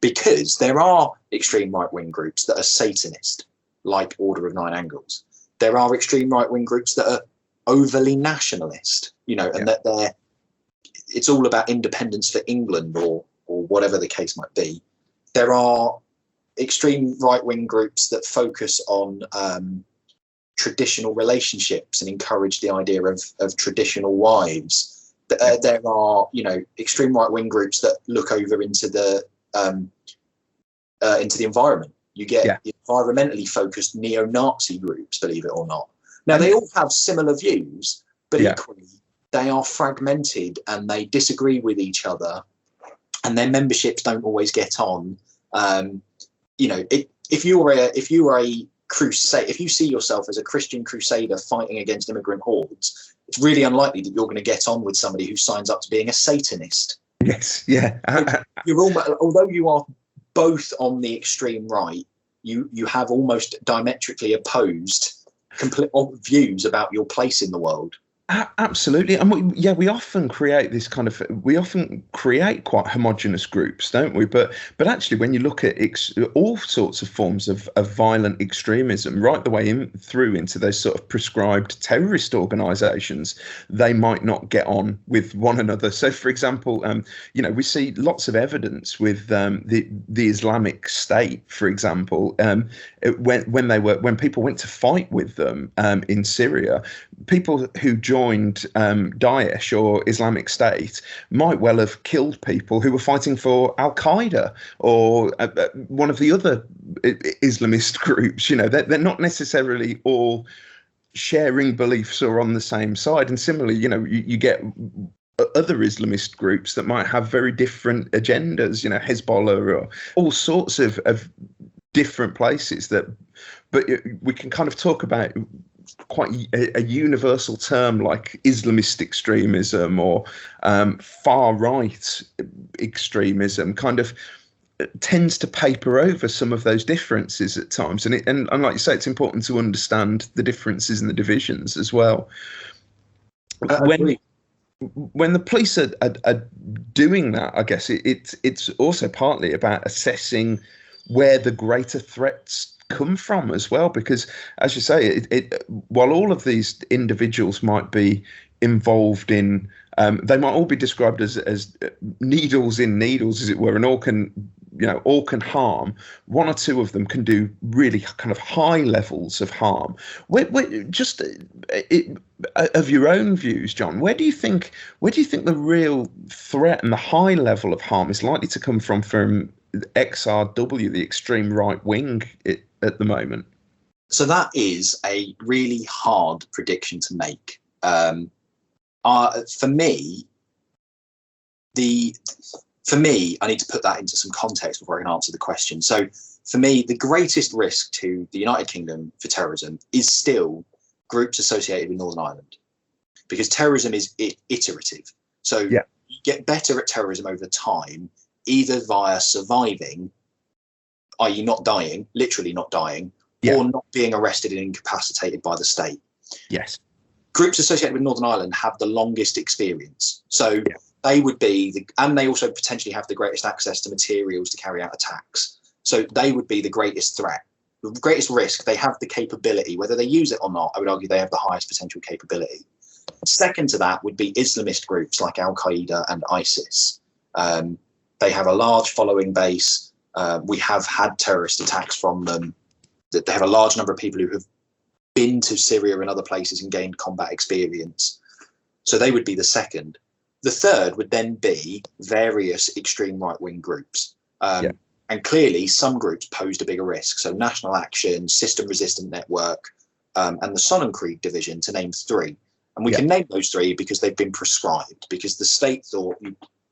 because there are extreme right wing groups that are Satanist, like Order of Nine Angles. There are extreme right wing groups that are overly nationalist, and that it's all about independence for England or whatever the case might be. There are extreme right-wing groups that focus on traditional relationships and encourage the idea of traditional wives. There are, extreme right-wing groups that look over into the environment. You get environmentally focused neo-Nazi groups, believe it or not. Now, they all have similar views, but equally they are fragmented and they disagree with each other, and their memberships don't always get on. If you are a crusade, if you see yourself as a Christian crusader fighting against immigrant hordes, it's really unlikely that you're going to get on with somebody who signs up to being a Satanist. Yes, yeah. Although you are both on the extreme right, you have almost diametrically opposed views about your place in the world. Absolutely. And we often create quite homogenous groups, don't we? But actually, when you look at all sorts of forms of violent extremism, right the way through into those sort of prescribed terrorist organisations, they might not get on with one another. So, for example, we see lots of evidence with the Islamic State, for example, when people went to fight with them in Syria, people who joined joined Daesh or Islamic State might well have killed people who were fighting for Al Qaeda or one of the other Islamist groups. You know, they're not necessarily all sharing beliefs or on the same side. And similarly, you know, you get other Islamist groups that might have very different agendas, you know, Hezbollah or all sorts of different places but we can kind of talk about quite a universal term like Islamist extremism or far right extremism kind of tends to paper over some of those differences at times. And like you say, it's important to understand the differences and the divisions as well. When the police are doing that, I guess it's also partly about assessing where the greater threats come from as well, because as you say, while all of these individuals might be involved in, they might all be described as needles in needles, as it were, and all can harm. One or two of them can do really kind of high levels of harm. Just of your own views, John, where do you think the real threat and the high level of harm is likely to come from XRW, the extreme right wing, at the moment? So that is a really hard prediction to make. For me, I need to put that into some context before I can answer the question. So for me, the greatest risk to the United Kingdom for terrorism is still groups associated with Northern Ireland, because terrorism is iterative. So you get better at terrorism over time, either via surviving, i.e. not dying, literally not dying, or not being arrested and incapacitated by the state. Yes. Groups associated with Northern Ireland have the longest experience. So they would be, and they also potentially have the greatest access to materials to carry out attacks. So they would be the greatest threat, the greatest risk. They have the capability, whether they use it or not, I would argue they have the highest potential capability. Second to that would be Islamist groups like Al Qaeda and ISIS. They have a large following base. We have had terrorist attacks from them. They have a large number of people who have been to Syria and other places and gained combat experience. So they would be the second. The third would then be various extreme right-wing groups. And clearly some groups posed a bigger risk. So National Action, System Resistant Network, and the Sonnenkrieg division, to name three. And we can name those three because they've been prescribed, because the state thought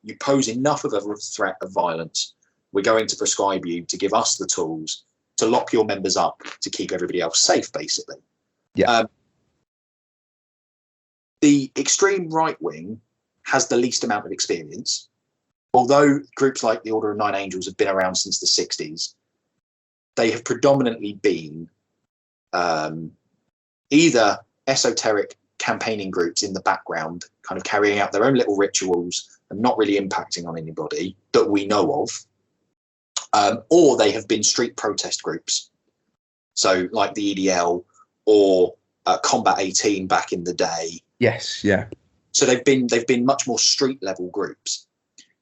you pose enough of a threat of violence, we're going to prescribe you to give us the tools to lock your members up to keep everybody else safe, basically. The extreme right wing has the least amount of experience. Although groups like the Order of Nine Angels have been around since the 60s, they have predominantly been either esoteric campaigning groups in the background, kind of carrying out their own little rituals and not really impacting on anybody that we know of, or they have been street protest groups. So like the EDL or Combat 18 back in the day. Yes, yeah. So they've been much more street level groups.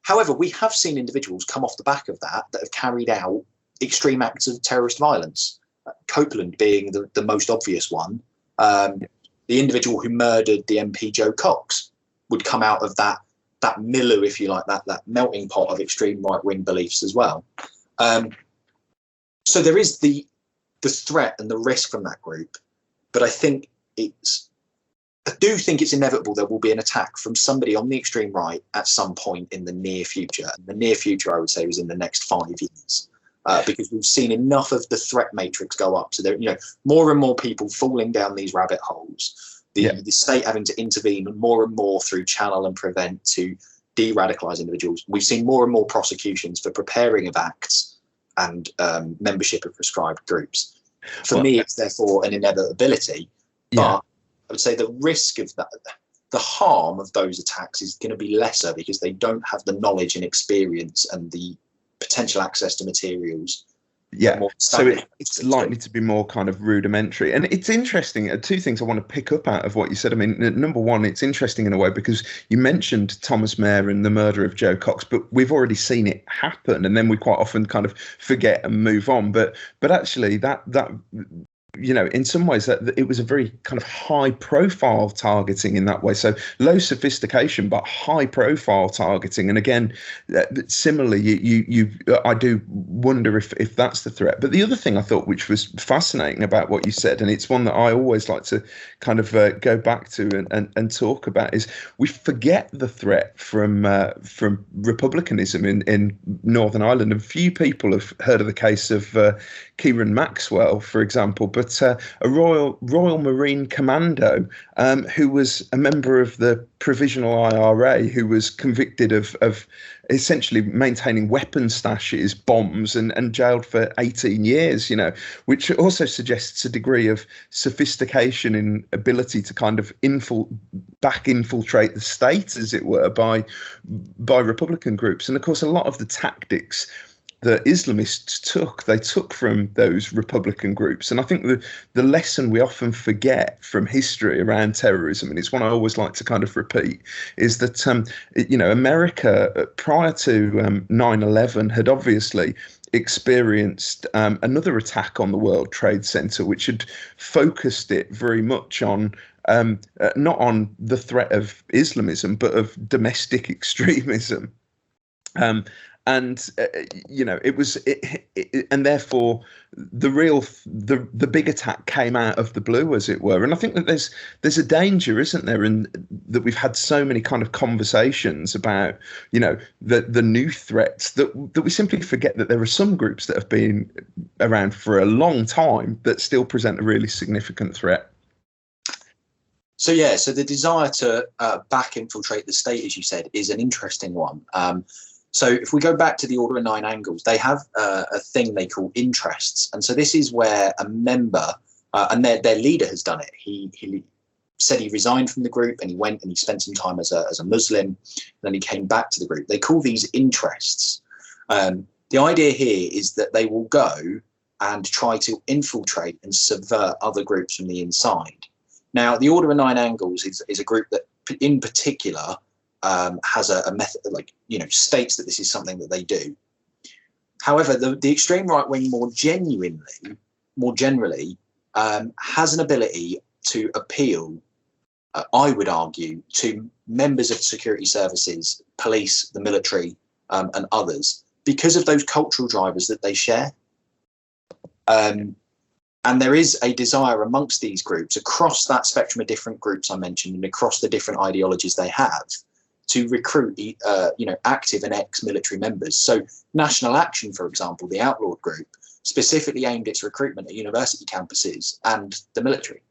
However, we have seen individuals come off the back of that have carried out extreme acts of terrorist violence. Copeland being the most obvious one. The individual who murdered the MP Joe Cox would come out of that milieu, if you like, that melting pot of extreme right-wing beliefs as well. So there is the threat and the risk from that group, but I do think it's inevitable there will be an attack from somebody on the extreme right at some point in the near future. And the near future, I would say, is in the next 5 years, because we've seen enough of the threat matrix go up. So there, more and more people falling down these rabbit holes. The state having to intervene more and more through channel and prevent to de-radicalise individuals. We've seen more and more prosecutions for preparing of acts and membership of prescribed groups. For me, it's therefore an inevitability. But I would say the risk of that, the harm of those attacks is going to be lesser because they don't have the knowledge and experience and the potential access to materials. So it's likely to be more kind of rudimentary. And it's interesting, two things I want to pick up out of what you said. I mean, number one, it's interesting in a way because you mentioned Thomas Mayer and the murder of Joe Cox, but we've already seen it happen, and then we quite often kind of forget and move on. But actually that in some ways that it was a very kind of high profile targeting in that way. So low sophistication, but high profile targeting. And again, similarly, I do wonder if that's the threat. But the other thing I thought, which was fascinating about what you said, and it's one that I always like to kind of go back to and talk about, is we forget the threat from republicanism in Northern Ireland. And few people have heard of the case of Kieran Maxwell, for example, but a Royal Marine commando who was a member of the Provisional IRA, who was convicted of essentially maintaining weapon stashes, bombs, and jailed for 18 years, which also suggests a degree of sophistication in ability to kind of infiltrate the state, as it were, by Republican groups. And of course, a lot of the tactics the Islamists took from those Republican groups. And I think the lesson we often forget from history around terrorism, and it's one I always like to kind of repeat, is that, America prior to 9/11 had obviously experienced another attack on the World Trade Center, which had focused it very much on not on the threat of Islamism, but of domestic extremism. And it was, and therefore the big attack came out of the blue, as it were. And I think that there's a danger, isn't there, in that we've had so many kind of conversations about, the new threats that we simply forget that there are some groups that have been around for a long time that still present a really significant threat. So the desire to back infiltrate the state, as you said, is an interesting one. So if we go back to the Order of Nine Angles, they have a thing they call interests. And so this is where a member, and their leader has done it. He said he resigned from the group and he went and he spent some time as a Muslim. Then he came back to the group. They call these interests. The idea here is that they will go and try to infiltrate and subvert other groups from the inside. Now, the Order of Nine Angles is a group that in particular has a method, states that this is something that they do. However, the extreme right wing more generally has an ability to appeal, I would argue, to members of security services, police, the military, and others, because of those cultural drivers that they share. And there is a desire amongst these groups, across that spectrum of different groups I mentioned, and across the different ideologies they have, to recruit, active and ex-military members. So National Action, for example, the outlawed group, specifically aimed its recruitment at university campuses and the military.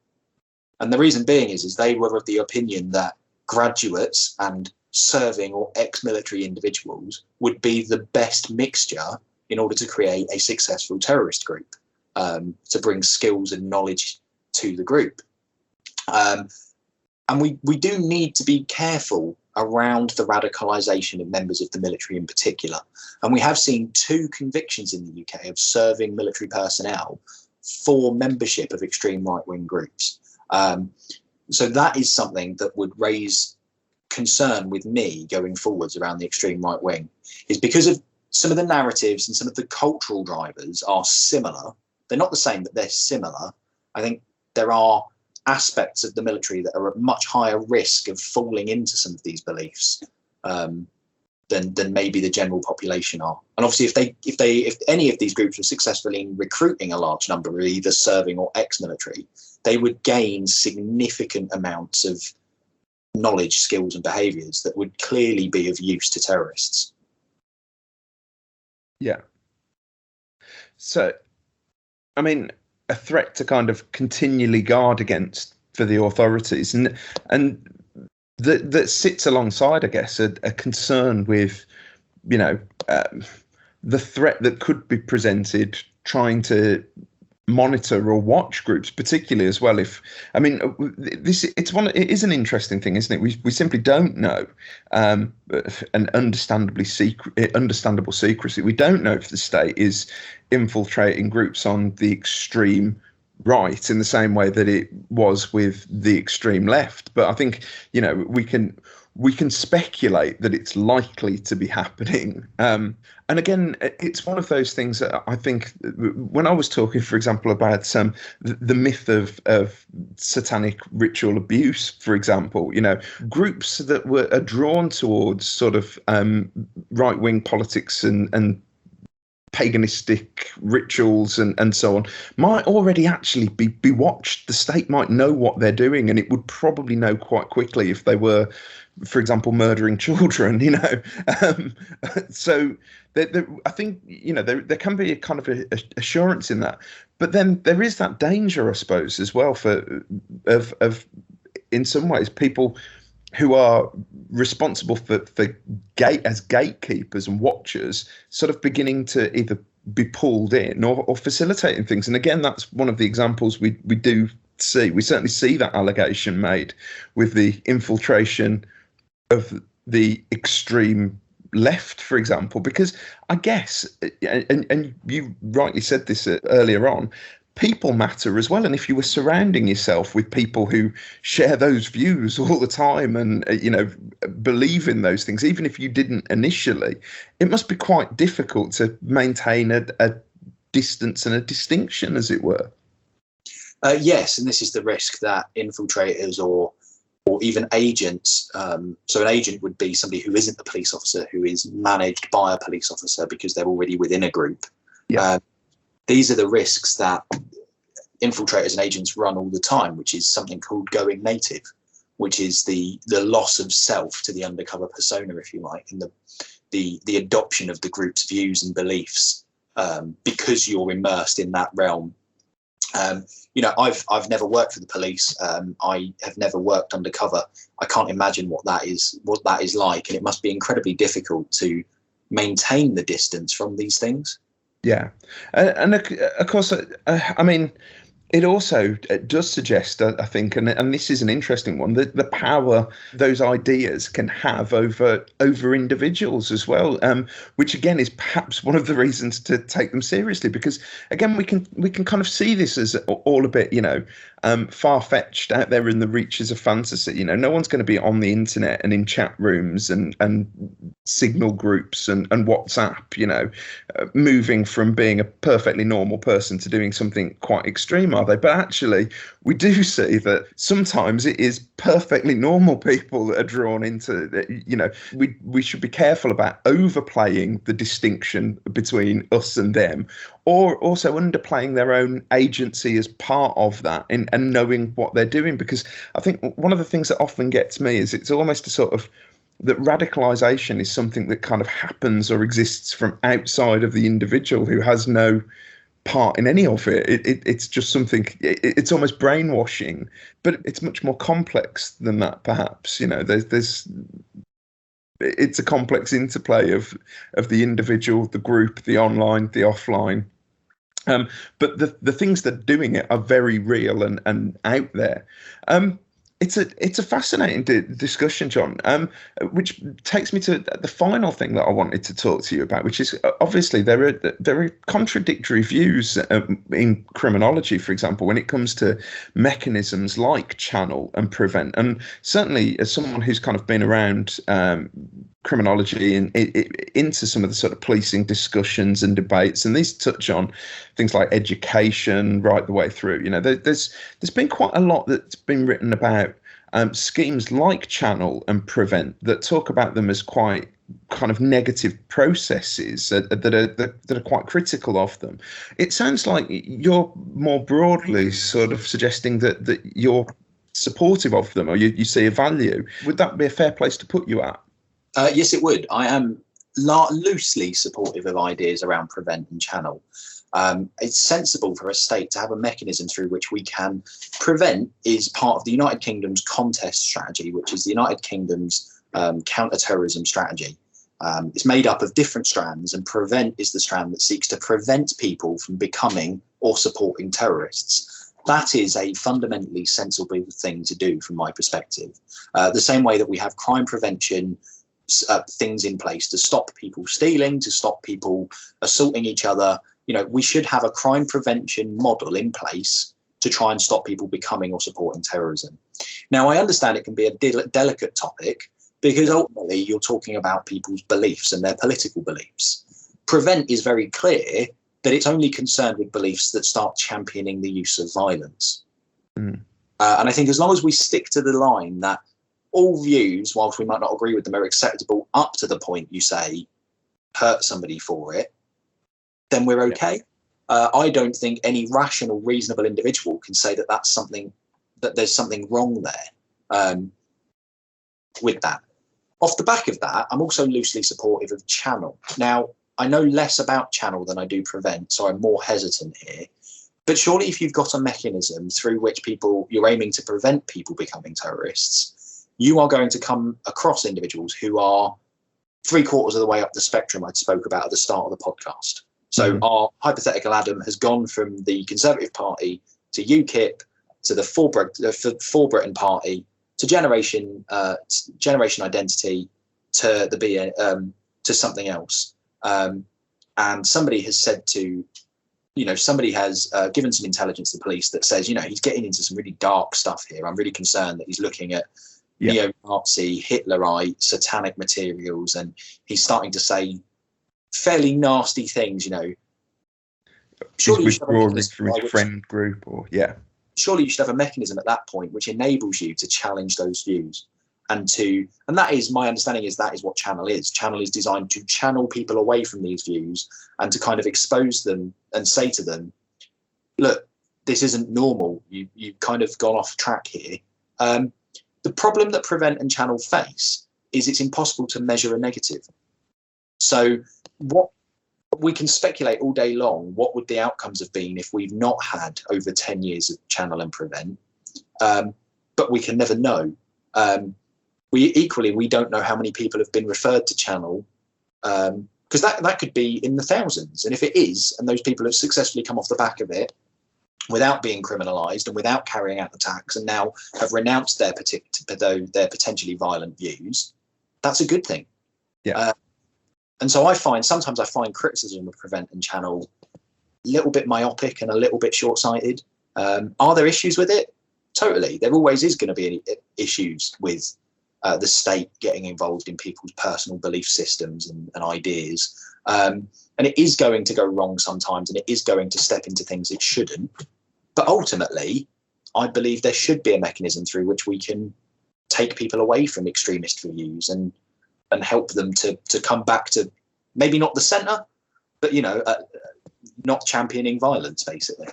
And the reason being is they were of the opinion that graduates and serving or ex-military individuals would be the best mixture in order to create a successful terrorist group, to bring skills and knowledge to the group. And we do need to be careful around the radicalisation of members of the military in particular. And we have seen 2 convictions in the UK of serving military personnel for membership of extreme right-wing groups. So that is something that would raise concern with me going forwards around the extreme right wing, is because of some of the narratives and some of the cultural drivers are similar. They're not the same, but they're similar. I think there are aspects of the military that are at much higher risk of falling into some of these beliefs than maybe the general population are. And obviously, if any of these groups were successful in recruiting a large number of either serving or ex-military, they would gain significant amounts of knowledge, skills, and behaviours that would clearly be of use to terrorists. Yeah. So, I mean, a threat to kind of continually guard against for the authorities, and that sits alongside, I guess, a concern with, the threat that could be presented trying to monitor or watch groups, particularly as well. It is an interesting thing, isn't it? We simply don't know, an understandable secrecy. We don't know if the state is infiltrating groups on the extreme right in the same way that it was with the extreme left. But I think, we can we can speculate that it's likely to be happening. And again, it's one of those things that I think when I was talking, for example, about the myth of satanic ritual abuse, for example, groups that are drawn towards sort of right-wing politics and paganistic rituals and so on might already actually be watched. The state might know what they're doing, and it would probably know quite quickly if they were, for example, murdering children. So I think there can be a kind of assurance in that, but then there is that danger, I suppose, as well of in some ways people who are responsible for as gatekeepers and watchers sort of beginning to either be pulled in or facilitating things. And again, that's one of the examples we do see. We certainly see that allegation made with the infiltration of the extreme left, for example, because I guess, and you rightly said this earlier on, people matter as well. And if you were surrounding yourself with people who share those views all the time and, believe in those things, even if you didn't initially, it must be quite difficult to maintain a distance and a distinction, as it were. Yes, and this is the risk that infiltrators or even agents, so an agent would be somebody who isn't a police officer, who is managed by a police officer because they're already within a group. Yeah. These are the risks that infiltrators and agents run all the time, which is something called going native, which is the loss of self to the undercover persona, if you like, and the adoption of the group's views and beliefs because you're immersed in that realm. I've never worked for the police. I have never worked undercover. I can't imagine what that is like, and it must be incredibly difficult to maintain the distance from these things. Yeah, and of course, I mean, it also does suggest, I think, and this is an interesting one, that the power those ideas can have over individuals as well, which again is perhaps one of the reasons to take them seriously, because again we can kind of see this as all a bit far-fetched, out there in the reaches of fantasy. No one's going to be on the internet and in chat rooms and signal groups and WhatsApp, moving from being a perfectly normal person to doing something quite extreme, are they? But actually, we do see that sometimes it is perfectly normal people that are drawn into that. We should be careful about overplaying the distinction between us and them, or also underplaying their own agency as part of that and knowing what they're doing. Because I think one of the things that often gets me is it's almost a sort of that radicalization is something that kind of happens or exists from outside of the individual who has no part in any of it. It's just something, it's almost brainwashing, but it's much more complex than that, perhaps. There's it's a complex interplay of the individual, the group, the online, the offline. But the things that are doing it are very real and out there. It's a fascinating discussion, John, which takes me to the final thing that I wanted to talk to you about, which is obviously there are contradictory views in criminology, for example, when it comes to mechanisms like channel and prevent. And certainly as someone who's kind of been around criminology and into some of the sort of policing discussions and debates, and these touch on things like education right the way through. There's been quite a lot that's been written about schemes like channel and prevent that talk about them as quite kind of negative processes that are quite critical of them. It sounds like you're more broadly sort of suggesting that you're supportive of them, or you see a value. Would that be a fair place to put you at? Yes, it would. I am loosely supportive of ideas around prevent and channel. It's sensible for a state to have a mechanism through which we can prevent is part of the United Kingdom's contest strategy, which is the United Kingdom's counter-terrorism strategy. It's made up of different strands, and prevent is the strand that seeks to prevent people from becoming or supporting terrorists. That is a fundamentally sensible thing to do from my perspective. The same way that we have crime prevention things in place to stop people stealing, to stop people assaulting each other. We should have a crime prevention model in place to try and stop people becoming or supporting terrorism. Now, I understand it can be a delicate topic because ultimately you're talking about people's beliefs and their political beliefs. Prevent is very clear that it's only concerned with beliefs that start championing the use of violence. And I think as long as we stick to the line that all views, whilst we might not agree with them, are acceptable up to the point you say hurt somebody for it, then we're okay. I don't think any rational, reasonable individual can say that that's something, that there's something wrong there with that. Off the back of that, I'm also loosely supportive of Channel. Now, I know less about Channel than I do Prevent, so I'm more hesitant here. But surely if you've got a mechanism through which you're aiming to prevent people becoming terrorists, you are going to come across individuals who are 3/4 of the way up the spectrum I spoke about at the start of the podcast. So our hypothetical Adam has gone from the Conservative Party to UKIP to the For Britain Party to Generation Identity to to something else. And somebody has said somebody has given some intelligence to the police that says, he's getting into some really dark stuff here. I'm really concerned that he's looking at neo-Nazi, Hitlerite, satanic materials, and he's starting to say fairly nasty things, Surely he's withdrawing from his friend group, surely you should have a mechanism at that point which enables you to challenge those views. And that is my understanding, is that is what Channel is. Channel is designed to channel people away from these views and to kind of expose them and say to them, look, this isn't normal. You've kind of gone off track here. The problem that Prevent and Channel face is it's impossible to measure a negative. So what we can speculate all day long, what would the outcomes have been if we've not had over 10 years of Channel and Prevent, but we can never know. We don't know how many people have been referred to Channel, because that could be in the thousands. And if it is, and those people have successfully come off the back of it without being criminalised and without carrying out attacks, and now have renounced their potentially violent views, that's a good thing. And so sometimes I find criticism of Prevent and Channel a little bit myopic and a little bit short-sighted. Are there issues with it? Totally. There always is going to be issues with the state getting involved in people's personal belief systems and ideas. And it is going to go wrong sometimes, and it is going to step into things it shouldn't. But ultimately, I believe there should be a mechanism through which we can take people away from extremist views and help them to come back to maybe not the centre, but, not championing violence, basically.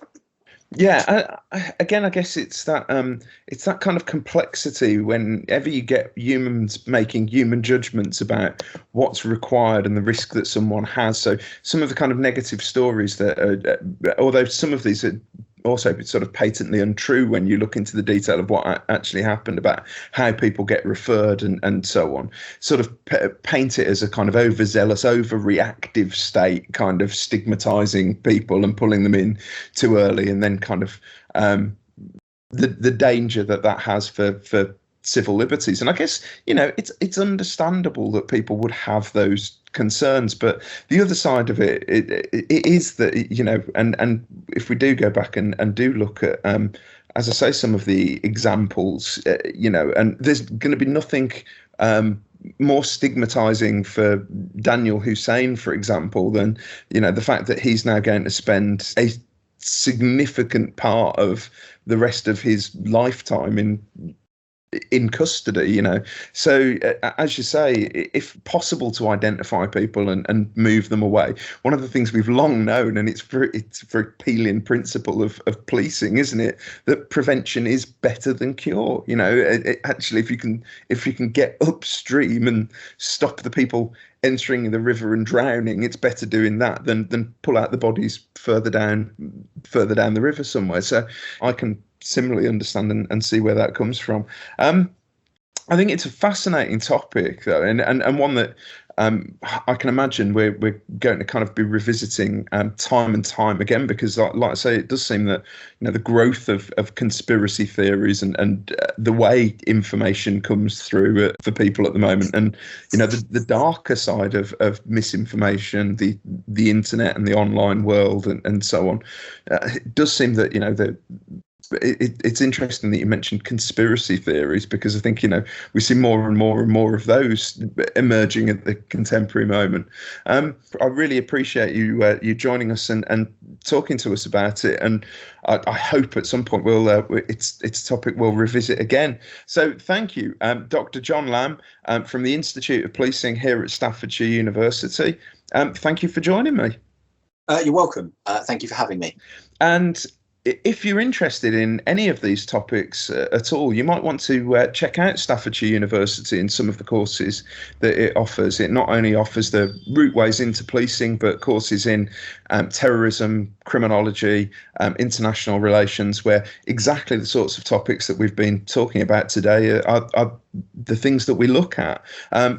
Yeah, again, I guess it's that kind of complexity whenever you get humans making human judgments about what's required and the risk that someone has. So some of the kind of negative stories that, although some of these are also sort of patently untrue when you look into the detail of what actually happened about how people get referred and so on, sort of paint it as a kind of overzealous, overreactive state, kind of stigmatizing people and pulling them in too early, and then kind of the danger that has for civil liberties. And I guess, it's understandable that people would have those concerns, but the other side of it is that, and if we do go back and do look at, as I say, some of the examples, and there's going to be nothing more stigmatizing for Daniel Hussain, for example, than, the fact that he's now going to spend a significant part of the rest of his lifetime in custody, So as you say, if possible, to identify people and move them away. One of the things we've long known, and it's a very Peelian principle of policing, isn't it, that prevention is better than cure. Actually, if you can get upstream and stop the people entering the river and drowning, it's better doing that than pull out the bodies further down the river somewhere. So I can similarly understand and see where that comes from. I think it's a fascinating topic, though, and one that I can imagine we're going to kind of be revisiting time and time again, because like I say, it does seem that the growth of conspiracy theories and the way information comes through for people at the moment, and the darker side of misinformation, the internet and the online world and so on, it does seem that It's interesting that you mentioned conspiracy theories, because I think, we see more and more and more of those emerging at the contemporary moment. I really appreciate you joining us and talking to us about it, and I hope at some point it's a topic we'll revisit again. So thank you, Dr. John Lamb from the Institute of Policing here at Staffordshire University. Thank you for joining me. You're welcome. Thank you for having me. And if you're interested in any of these topics at all, you might want to check out Staffordshire University and some of the courses that it offers. It not only offers the routeways into policing, but courses in terrorism, criminology, international relations, where exactly the sorts of topics that we've been talking about today are the things that we look at.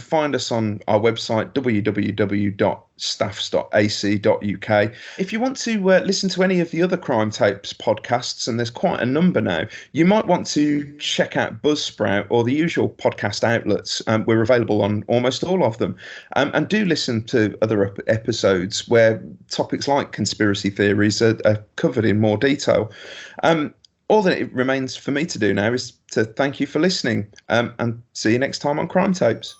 Find us on our website, www.staffs.ac.uk. If you want to listen to any of the other Crime Tapes podcasts, and there's quite a number now, you might want to check out Buzzsprout or the usual podcast outlets. We're available on almost all of them. And do listen to other episodes where topics like conspiracy theories are covered in more detail. All that it remains for me to do now is to thank you for listening, and see you next time on Crime Tapes.